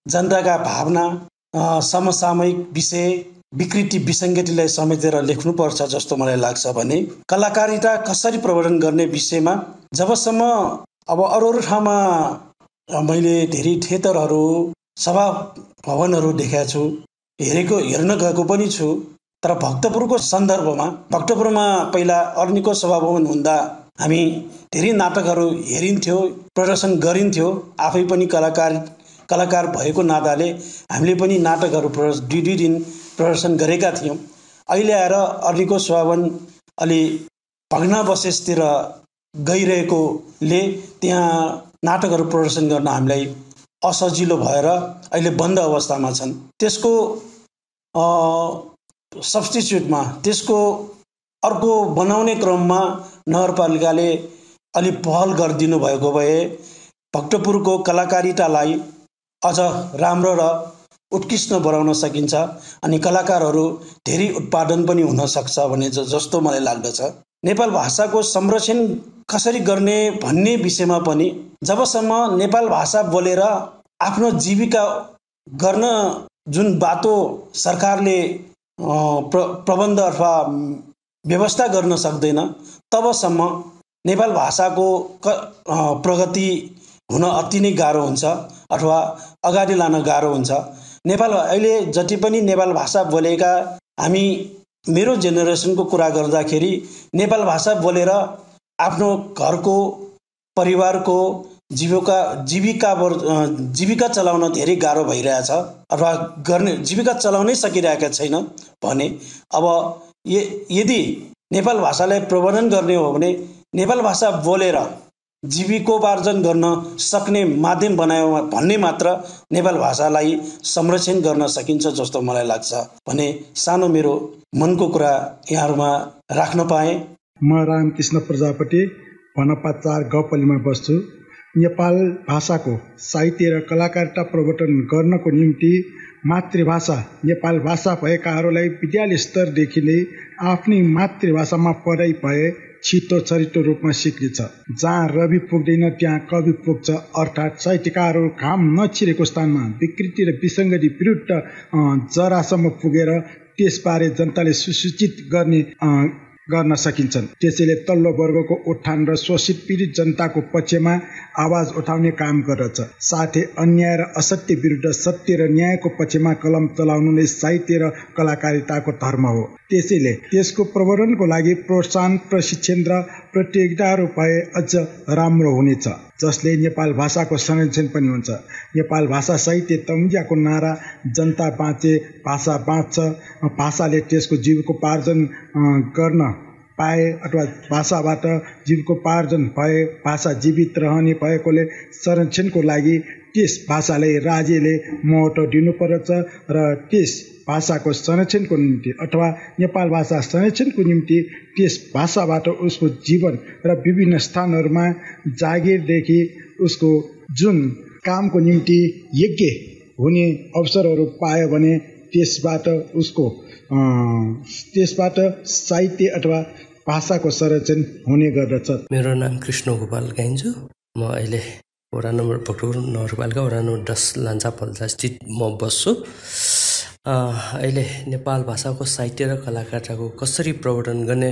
जनताका भावना समसामयिक विषय विकृति विसङ्गतिलाई समेटेर लेख्नुपर्छ जस्तो मलाई लाग्छ भने कलाकारिता कसरी प्रवर्धन गर्ने विषयमा जबसम्म अब अरू ठाउँमा मैले धेरै थिएटरहरू सभा भवनहरू देखेको छु हेर्न गएको पनि छु तर भक्तपुरको सन्दर्भमा भक्तपुरमा पहिला अर्नीको सभा भवन हुँदा हामी धेरै नाटकहरू हेरिन्थ्यो प्रदर्शन गरिन्थ्यो आफै पनि कलाकार भएको नाताले हामीले पनि नाटकहरू दुई दिन प्रदर्शन गरेका थियौँ अहिले आएर अर्नीको सभा भवन अलि भग्नावशेषतिर गइरहेकोले त्यहाँ नाटकहरू प्रदर्शन गर्न हामीलाई असजिलो भएर अहिले बन्द अवस्थामा छन् त्यसको सब्स्टिट्युटमा त्यसको अर्को बनाउने क्रममा नगरपालिकाले अलि पहल गरिदिनु भएको भए भक्तपुरको कलाकारितालाई अझ राम्रो र उत्कृष्ट बनाउन सकिन्छ अनि कलाकारहरू धेरै उत्पादन पनि हुन सक्छ भन्ने जस्तो मलाई लाग्दछ नेपाल भाषाको संरक्षण कसरी गर्ने भन्ने विषयमा पनि जबसम्म नेपाल भाषा बोलेर आफ्नो जीविका गर्न जुन बाटो सरकारले प्रबन्ध अथवा व्यवस्था गर्न सक्दैन तबसम्म नेपाल भाषाको प्रगति हुन अति नै गाह्रो हुन्छ अथवा अगाडि लान गाह्रो हुन्छ नेपाल अहिले जति पनि नेपाल भाषा बोलेका हामी मेरो जेनेरेसनको कुरा गर्दाखेरि नेपाल भाषा बोलेर आफ्नो घरको परिवारको जीविका चलाउन धेरै गाह्रो भइरहेछ अथवा गर्ने जीविका चलाउनै सकिरहेका छैन भने अब यदि नेपाल भाषालाई प्रवर्धन गर्ने हो भने नेपाल भाषा बोलेर जीविकोपार्जन गर्न सक्ने माध्यम बनायो भन्ने मात्र नेपाल भाषालाई संरक्षण गर्न सकिन्छ जस्तो मलाई लाग्छ भने सानो मेरो मनको कुरा यहाँहरूमा राख्न पाएँ। म रामकृष्ण प्रजापति भनपा 4 गपलीमा बस्छु। नेपाल भाषाको साहित्य र कलाकारिता प्रवर्धन गर्नको निम्ति मातृभाषा नेपाल भाषा भएकाहरूलाई विद्यालय स्तरदेखि नै आफ्नै मातृभाषामा पढाइ भए छिटो छरितो रूपमा सिक्नेछ। जहाँ रवि पुग्दैन त्यहाँ कवि पुग्छ, अर्थात् साहित्यकारहरू घाम नछिरेको स्थानमा विकृति र विसङ्गति विरुद्ध जरासम्म पुगेर त्यसबारे जनताले सुसूचित गर्न सकिन्छन्। त्यसैले तल्लो वर्गको उत्थान र शोषित पीडित जनताको पक्षमा आवाज उठाउने काम गर्दछ। साथै अन्याय र असत्य विरुद्ध सत्य र न्यायको पक्षमा कलम चलाउनु नै साहित्य र कलाकारिताको धर्म हो। त्यसैले त्यसको प्रवर्धनको लागि प्रोत्साहन, प्रशिक्षण र प्रतियोगिताहरू भए अझ राम्रो हुनेछ, जसले नेपाल भाषाको संरक्षण पनि हुन्छ। नेपाल भाषा साहित्य तम्जियाको नारा जनता बाँचे भाषा बाँच्छ। भाषाले त्यसको जीविकोपार्जन गर्न पाए अथवा भाषाबाट जीविकोपार्जन भए भाषा जीवित रहने भएकोले संरक्षणको लागि त्यस भाषालाई राज्यले महत्त्व दिनुपर्छ र त्यस भाषाको संरक्षणको निम्ति अथवा नेपाल भाषा संरक्षणको निम्ति त्यस भाषाबाट उसको जीवन र विभिन्न स्थानहरूमा जागिरदेखि उसको जुन कामको निम्ति योग्य हुने अवसरहरू पायो भने त्यसबाट साहित्य अथवा भाषाको संरक्षण हुने गर्दछ। मेरो नाम कृष्ण गोपाल गाइन्छु। म अहिले वडा नम्बर भक्तपुर नगरपालिका वडा नम्बर 10 लान्छापल्जा स्थित म बस्छु। अहिले नेपाल भाषाको साहित्य र कलाकारिताको कसरी प्रवर्धन गर्ने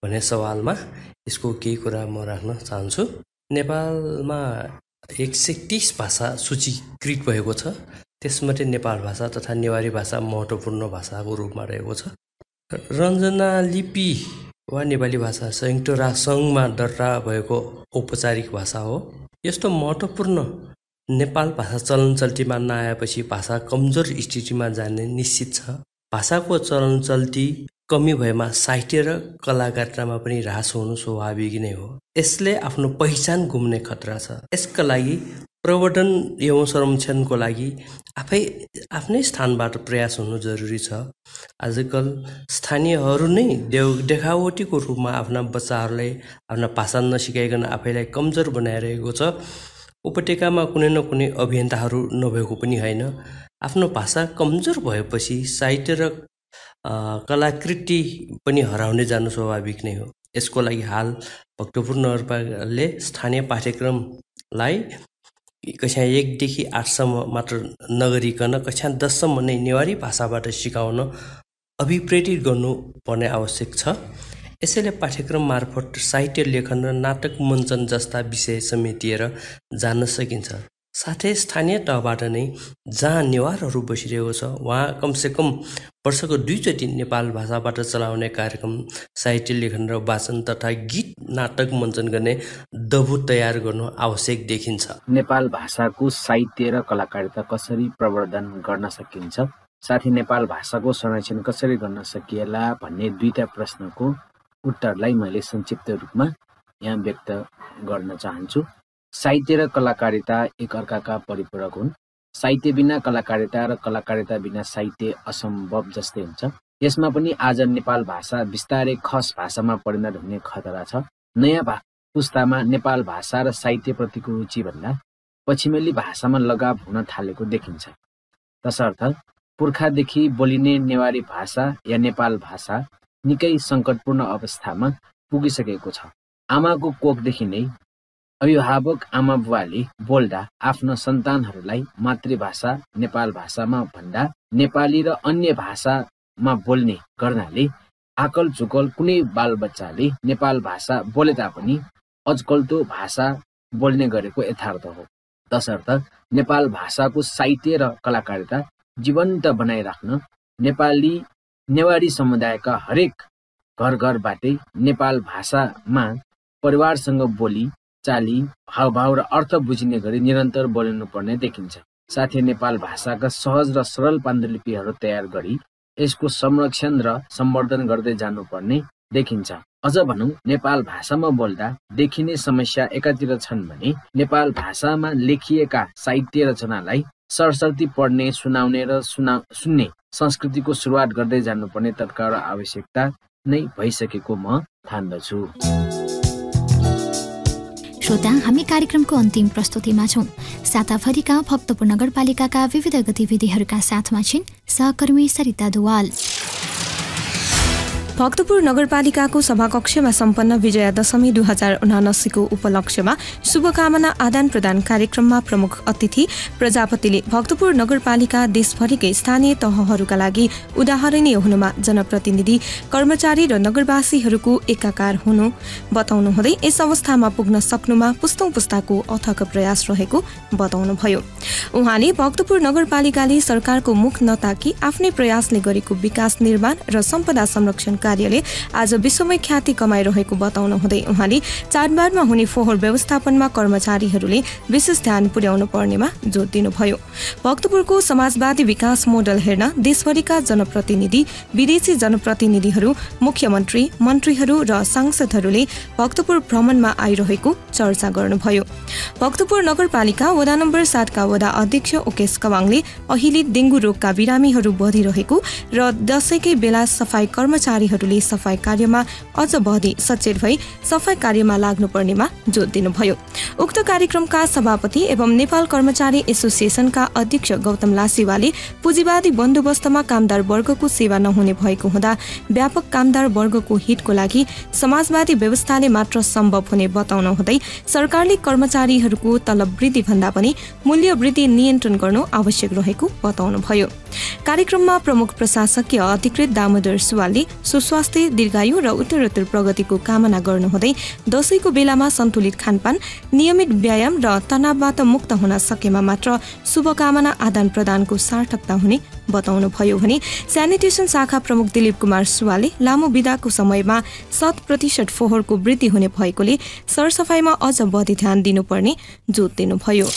भन्ने सवालमा यसको केही कुरा म राख्न चाहन्छु। नेपालमा 130 भाषा सूचीकृत भएको छ। त्यसमध्ये नेपाल भाषा तथा नेवारी भाषा महत्त्वपूर्ण भाषाको रूपमा रहेको छ। रञ्जना लिपि वा नेपाली भाषा संयुक्त राष्ट्रसङ्घमा दर्ता भएको औपचारिक भाषा हो। यस्तो महत्त्वपूर्ण नेपाल भाषा चलन चल्तीमा नआएपछि भाषा कमजोर स्थितिमा जाने निश्चित छ। भाषाको चलन चल्ती कमी भएमा साहित्य र कलाकारितामा पनि ह्रास हुनु स्वाभाविक नै हो। यसले आफ्नो पहिचान गुम्ने खतरा छ। यसका लागि प्रवर्धन एवं संरक्षणको लागि आफ्नै स्थानबाट प्रयास हुनु जरुरी छ। आजकल स्थानीयहरू नै देखावटीको रूपमा आफ्ना बच्चाहरूलाई आफ्ना भाषा नसिकाइकन आफैलाई कमजोर बनाइरहेको छ। उपत्यकामा कुनै न कुनै अभियन्ताहरू नभएको पनि होइन। आफ्नो भाषा कमजोर भएपछि साहित्य र कलाकृति पनि हराउने जानु स्वाभाविक नै हो। यसको लागि हाल भक्तपुर नगरपालिकाले स्थानीय पाठ्यक्रमलाई कक्षा 1 देखि 8 सम्म मात्र नगरिकन कक्षा 10 सम्म नै नेवारी भाषाबाट सिकाउन अभिप्रेरित गर्नुपर्ने आवश्यक छ। यसैले पाठ्यक्रम मार्फत साहित्य लेखन र नाटक मञ्चन जस्ता विषय समेटिएर जान्न सकिन्छ। साथै स्थानीय तहबाट नै जहाँ नेवारहरू बसिरहेको छ वहाँ कमसेकम वर्षको 2 चोटि नेपाल भाषाबाट चलाउने कार्यक्रम, साहित्य लेखन र वाचन तथा गीत नाटक मञ्चन गर्ने दबु तयार गर्नु आवश्यक देखिन्छ। नेपाल भाषाको साहित्य र कलाकारिता कसरी प्रवर्धन गर्न सकिन्छ, साथै नेपाल भाषाको संरक्षण कसरी गर्न सकिएला भन्ने दुईटा प्रश्नको उत्तरलाई मैले संक्षिप्त रूपमा यहाँ व्यक्त गर्न चाहन्छु। साहित्य र कलाकारिता एकअर्काका परिपूरक हुन्। साहित्य बिना कलाकारिता र कलाकारिता बिना साहित्य असम्भव जस्तै हुन्छ। यसमा पनि आज नेपाल भाषा बिस्तारै खस भाषामा परिणत हुने खतरा छ। नयाँ पुस्तामा नेपाल भाषा र साहित्यप्रतिको रुचि भन्दा पश्चिमेली भाषामा लगाव हुन थालेको देखिन्छ। तसर्थ पुर्खादेखि बोलिने नेवारी भाषा या नेपाल भाषा निकै सङ्कटपूर्ण अवस्थामा पुगिसकेको छ। आमाको कोखदेखि नै अभिभावक आमा बुवाले बोल्दा आफ्ना सन्तानहरूलाई मातृभाषा नेपाल भाषामा भन्दा नेपाली र अन्य भाषामा बोल्ने गर्नाले आकल चुकल कुनै बालबच्चाले नेपाल भाषा बोले तापनि अजकल्दो भाषा बोल्ने गरेको यथार्थ हो। तसर्थ नेपाल भाषाको साहित्य र कलाकारिता जीवन्त बनाइराख्न नेवारी समुदायका हरेक घर घरबाटै नेपाल भाषामा परिवारसँग बोली चाली हावभाव र अर्थ बुझिने गरी निरन्तर बोलिनु पर्ने देखिन्छ। साथै नेपाल भाषाका सहज र सरल पाण्डुलिपिहरू तयार गरी यसको संरक्षण र सम्वर्धन गर्दै जानुपर्ने देखिन्छ। अझ भनौँ नेपाल भाषामा बोल्दा देखिने समस्या एकातिर छन् भने नेपाल भाषामा लेखिएका साहित्य रचनालाई सरसर्ती पढ्ने, सुनाउने र सुन्ने संस्कृतिको सुरुवात गर्दै जानुपर्ने तत्काल आवश्यकता नै भइसकेको म ठान्दछु। श्रोता, हामी कार्यक्रमको अन्तिम प्रस्तुतिमा छौं। साताभरिका भक्तपुर नगरपालिकाका विविध गतिविधिहरूका साथमा छिन् सहकर्मी सरिता दुवाल। भक्तपुर नगरपालिकाको सभाकक्षमा सम्पन्न विजया दशमी 2079 को उपलक्ष्यमा शुभकामना आदान प्रदान कार्यक्रममा प्रमुख अतिथि प्रजापतिले भक्तपुर नगरपालिका देशभरिकै स्थानीय तहहरूका लागि उदाहरणीय हुनुमा जनप्रतिनिधि, कर्मचारी र नगरवासीहरूको एकाकार हुनु बताउनुहुँदै यस अवस्थामा पुग्न सक्नुमा पुस्तौं पुस्ताको अथक प्रयास रहेको बताउनुभयो। उहाँले भक्तपुर नगरपालिकाले सरकारको मुख नताकी आफ्नै प्रयासले गरेको विकास, निर्माण र सम्पदा संरक्षण कार्यले आज विश्वमै ख्याति कमाइरहेको बताउनु हुँदै उहाँले चाडबाडमा हुने फोहोर व्यवस्थापनमा कर्मचारीहरूले विशेष ध्यान पुर्याउनु पर्नेमा जोड दिनुभयो। भक्तपुरको समाजवादी विकास मोडल हेर्न देशभरिका जनप्रतिनिधि, विदेशी जनप्रतिनिधिहरू, मुख्यमन्त्री, मन्त्रीहरू र सांसदहरूले भक्तपुर भ्रमणमा आइरहेको चर्चा गर्नुभयो। भक्तपुर नगरपालिका वडा नम्बर 7 का वडा अध्यक्ष उकेश कवाङले अहिले डेंगू रोगका बिरामीहरू बढिरहेको र दशैंकै बेला सफाई कर्मचारीहरूले सफाई कार्यमा अझ बढी सचेत भई सफाई कार्यमा लाग्नुपर्नेमा जोड दिनुभयो। उक्त कार्यक्रमका सभापति एवं नेपाल कर्मचारी एसोसिएसनका अध्यक्ष गौतम लासीवाले पुँजीवादी बन्दोबस्तमा कामदार वर्गको सेवा नहुने भएको हुँदा व्यापक कामदार वर्गको हितको लागि समाजवादी व्यवस्थाले मात्र सम्भव हुने बताउनु हुँदै सरकारले कर्मचारीहरूको तलब वृद्धि भन्दा पनि मूल्य वृद्धि नियन्त्रण गर्नु आवश्यक रहेको बताउनुभयो। कार्यक्रममा प्रमुख प्रशासकीय अधिकृत दामोदर सुवालले सुस्वास्थ्य, दीर्घायु र उत्तरोत्तर प्रगतिको कामना गर्नुहुँदै दशैंको बेलामा सन्तुलित खानपान, नियमित व्यायाम र तनावबाट मुक्त हुन सकेमा मात्र शुभकामना आदान प्रदानको सार्थकता हुने बताउनुभयो भने स्यानिटेसन शाखा प्रमुख दिलीप कुमार सुवालले लामो बिदाको समयमा 100% फोहोरको वृद्धि हुने भएकोले सरसफाइमा अझ बढी ध्यान दिनुपर्ने जोड दिनुभयो।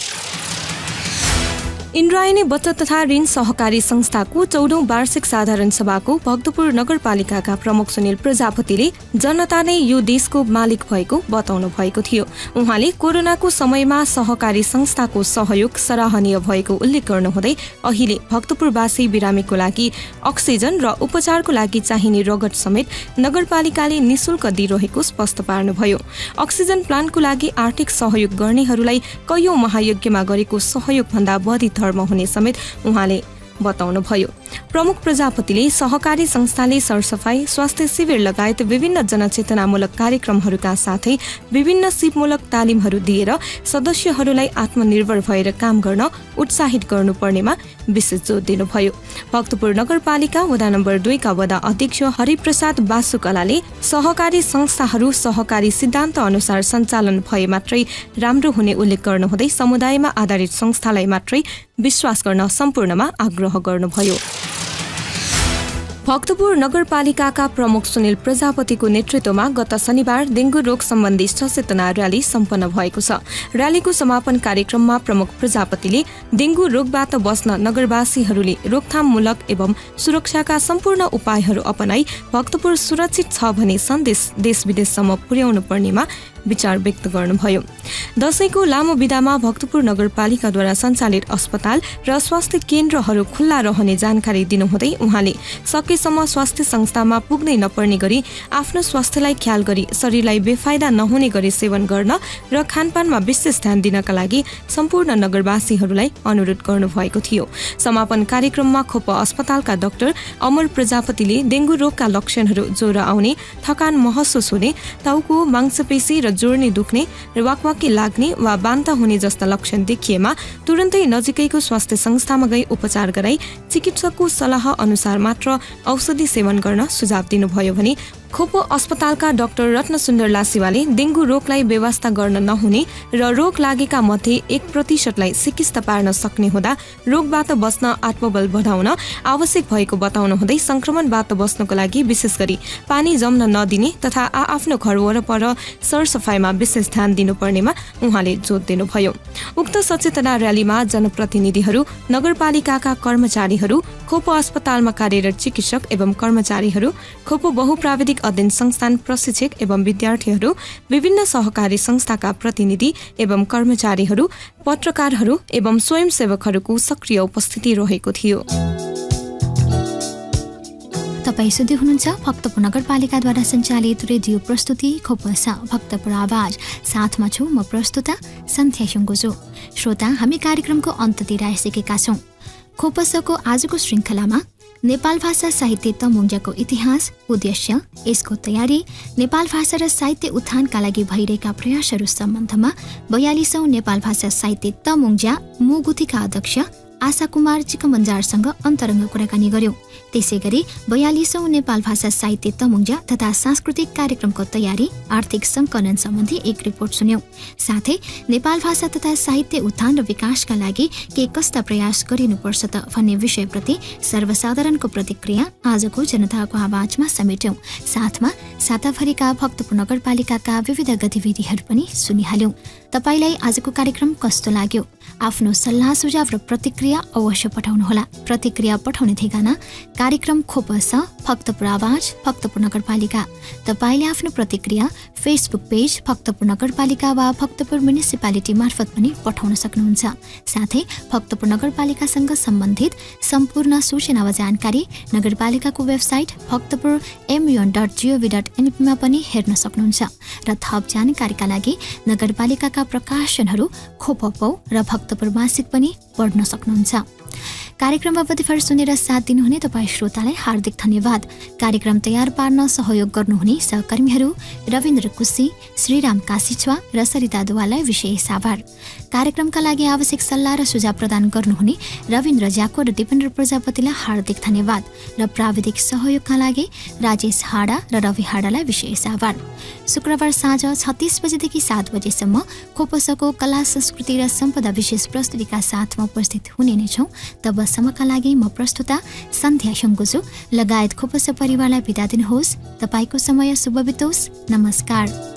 इन्द्रायणी बचत तथा ऋण सहकारी संस्थाको 14औं वार्षिक साधारण सभाको भक्तपुर नगरपालिकाका प्रमुख सुनिल प्रजापतिले जनता नै यो देशको मालिक भएको बताउनु भएको थियो। उहाँले कोरोनाको समयमा सहकारी संस्थाको सहयोग सराहनीय भएको उल्लेख गर्नुहुँदै अहिले भक्तपुरवासी बिरामीको लागि अक्सिजन र उपचारको लागि चाहिने रगत समेत नगरपालिकाले निशुल्क दिइरहेको स्पष्ट पार्नुभयो। अक्सिजन प्लान्टको लागि आर्थिक सहयोग गर्नेहरूलाई कैयौं महायज्ञमा गरेको सहयोग भन्दा बढी धर्म हुने समेत उहाँले बताउनुभयो। प्रमुख प्रजापतिले सहकारी संस्थाले सरसफाई, स्वास्थ्य शिविर लगायत विभिन्न जनचेतनामूलक कार्यक्रमहरूका साथै विभिन्न सिपमूलक तालिमहरू दिएर सदस्यहरूलाई आत्मनिर्भर भएर काम गर्न उत्साहित गर्नुपर्नेमा विशेष जोड दिनुभयो। भक्तपुर नगरपालिका वडा नम्बर 2 का वडा अध्यक्ष हरिप्रसाद बासुकलाले सहकारी संस्थाहरू सहकारी सिद्धान्त अनुसार सञ्चालन भए मात्रै राम्रो हुने उल्लेख गर्नुहुँदै समुदायमा आधारित संस्थालाई मात्रै विश्वास गर्न सम्पूर्णमा आग्रह गर्नुभयो। भक्तपुर नगरपालिकाका प्रमुख सुनिल प्रजापतिको नेतृत्वमा गत शनिबार डेंगू रोग सम्बन्धी सचेतना र्याली सम्पन्न भएको छ। र्यालीको समापन कार्यक्रममा प्रमुख प्रजापतिले डेंगू रोगबाट बच्न नगरवासीहरूले रोकथाममूलक एवं सुरक्षाका सम्पूर्ण उपायहरू अपनाई भक्तपुर सुरक्षित छ भन्ने सन्देश देशविदेशसम्म पुर्याउनु पर्नेमा विचार व्यक्त गर्नुभयो। दशैंको लामो बिदामा भक्तपुर नगरपालिकाद्वारा सञ्चालित अस्पताल र स्वास्थ्य केन्द्रहरू खुल्ला रहने जानकारी दिनुहुँदै उहाँले सकेसम्म स्वास्थ्य संस्थामा पुग्नै नपर्ने गरी आफ्नो स्वास्थ्यलाई ख्याल गरी शरीरलाई बेफाइदा नहुने गरी सेवन गर्न र खानपानमा विशेष ध्यान दिनका लागि सम्पूर्ण नगरवासीहरूलाई अनुरोध गर्नुभएको थियो। समापन कार्यक्रममा खोप अस्पतालका डाक्टर अमर प्रजापतिले डेंगू रोगका लक्षणहरू ज्वरो आउने, थकान महसुस हुने, टाउको, मांसपेशी र जोड्ने दुख्ने र वाकवाकी लाग्ने वा बान्ता हुने जस्ता लक्षण देखिएमा तुरन्तै नजिकैको स्वास्थ्य संस्थामा गई उपचार गराई चिकित्सकको सल्लाह अनुसार मात्र औषधि सेवन गर्न सुझाव दिनुभयो भने खोपो अस्पतालका डाक्टर रत्नसुन्दर लासीवाले डेंगू रोगलाई व्यवस्था गर्न नहुने र रोग लागेका मध्ये 1% सिकिस्त पार्न सक्ने हुँदा रोगबाट बच्न आत्मबल बढाउन आवश्यक भएको बताउनु हुँदै संक्रमणबाट बच्नको लागि विशेष गरी पानी जम्न नदिने तथा आफ्नो घर वरपर सरसफाइमा विशेष ध्यान दिनुपर्नेमा उहाँले जोड दिनुभयो। उक्त सचेतना र्यालीमा जनप्रतिनिधिहरू, नगरपालिकाका कर्मचारीहरू, खोपो अस्पतालमा कार्यरत चिकित्सक एवं कर्मचारीहरू, खोपो बहुप्राविधिक अध्ययन संस्थान प्रशिक्षक एवं विद्यार्थीहरू, विभिन्न सहकारी संस्थाका प्रतिनिधि एवं कर्मचारीहरू, पत्रकारहरू एवं स्वयंसेवकहरूको सक्रिय उपस्थिति रहेको थियो। तपाईँ सुन्दै हुनुहुन्छ भक्तपुर नगरपालिकाद्वारा सञ्चालित रेडियो प्रस्तुति खोपसा भक्तपुर आवाज। साथमा छु म प्रस्तुता सन्ध्या सुङ्गुजो। श्रोता, हामी कार्यक्रमको अन्त्यतिर आइसकेका छौँ। खोपसाको आजको श्रृङ्खलामा नेपाल भाषा साहित्य तमुङ्जाको इतिहास, उद्देश्य, यसको तयारी, नेपाल भाषा र साहित्य उत्थानका लागि भइरहेका प्रयासहरू सम्बन्धमा 42औं नेपाल भाषा साहित्य तमुङ्जा मुगुथीका अध्यक्ष आशा कुमार चिकमन्जारसँग अन्तरङ्ग कुराकानी गर्यौं। त्यसै गरी 42औं नेपाल भाषा साहित्य तमुङ्जा तथा सांस्कृतिक कार्यक्रमको तयारी, आर्थिक सङ्कलन सम्बन्धी एक रिपोर्ट सुन्यौं। साथै नेपाल भाषा तथा साहित्य उत्थान र विकासका लागि के कस्ता प्रयास गरिनुपर्छ त भन्ने विषयप्रति सर्वसाधारणको प्रतिक्रिया आजको जनताको आवाजमा समेट्यौं। साथमा साताभरिका भक्तपुर नगरपालिकाका विविध गतिविधिहरू पनि सुनिहाल्यौं। तपाईलाई आजको कार्यक्रम कस्तो लाग्यो? आफ्नो सल्लाह सुझाव र प्रतिक्रिया अवश्य पठाउनुहोला। प्रतिक्रिया पठाउने ठेगाना कार्यक्रम खोपस भक्तपुर आवाज भक्तपुर नगरपालिका। तपाईले आफ्नो प्रतिक्रिया फेसबुक पेज भक्तपुर नगरपालिका वा भक्तपुर म्युनिसिपालिटी मार्फत पनि पठाउन सक्नुहुन्छ। साथै भक्तपुर नगरपालिकासँग सम्बन्धित सम्पूर्ण सूचना वा जानकारी नगरपालिकाको वेबसाइट भक्तपुर MUN.gov.np मा पनि हेर्न सक्नुहुन्छ। र थप जानकारीका लागि नगरपालिकाका प्रकाशनहरू खोपपौ र भक्तपुर मासिक पनि पढ्न सक्नुहुन्छ। कार्यक्रम अवधिभर सुनेर साथ दिनुहुने तपाईँ श्रोतालाई हार्दिक धन्यवाद। कार्यक्रम तयार पार्न सहयोग गर्नुहुने सहकर्मीहरू रविन्द्र कुसी, श्रीराम काशीछ्वा र सरिता दुवालाई विशेष आभार। कार्यक्रमका लागि आवश्यक सल्लाह र सुझाव प्रदान गर्नुहुने रविन्द्र ज्याको र दिपेन्द्र प्रजापतिलाई हार्दिक धन्यवाद र प्राविधिक सहयोगका लागि राजेश हाडा र रवि हाडालाई विशेष आभार। शुक्रबार साँझ 36 बजेदेखि 7 बजेसम्म खोपसाको कला संस्कृति र सम्पदा विशेष प्रस्तुतिका साथमा उपस्थित हुने नै छौँ। तबसम्मका लागि म प्रस्तुता सन्ध्या सुङ्गुजो लगायत खोपसा परिवारलाई बिदा दिनुहोस्। तपाईँको समय शुभ बितोस्। नमस्कार।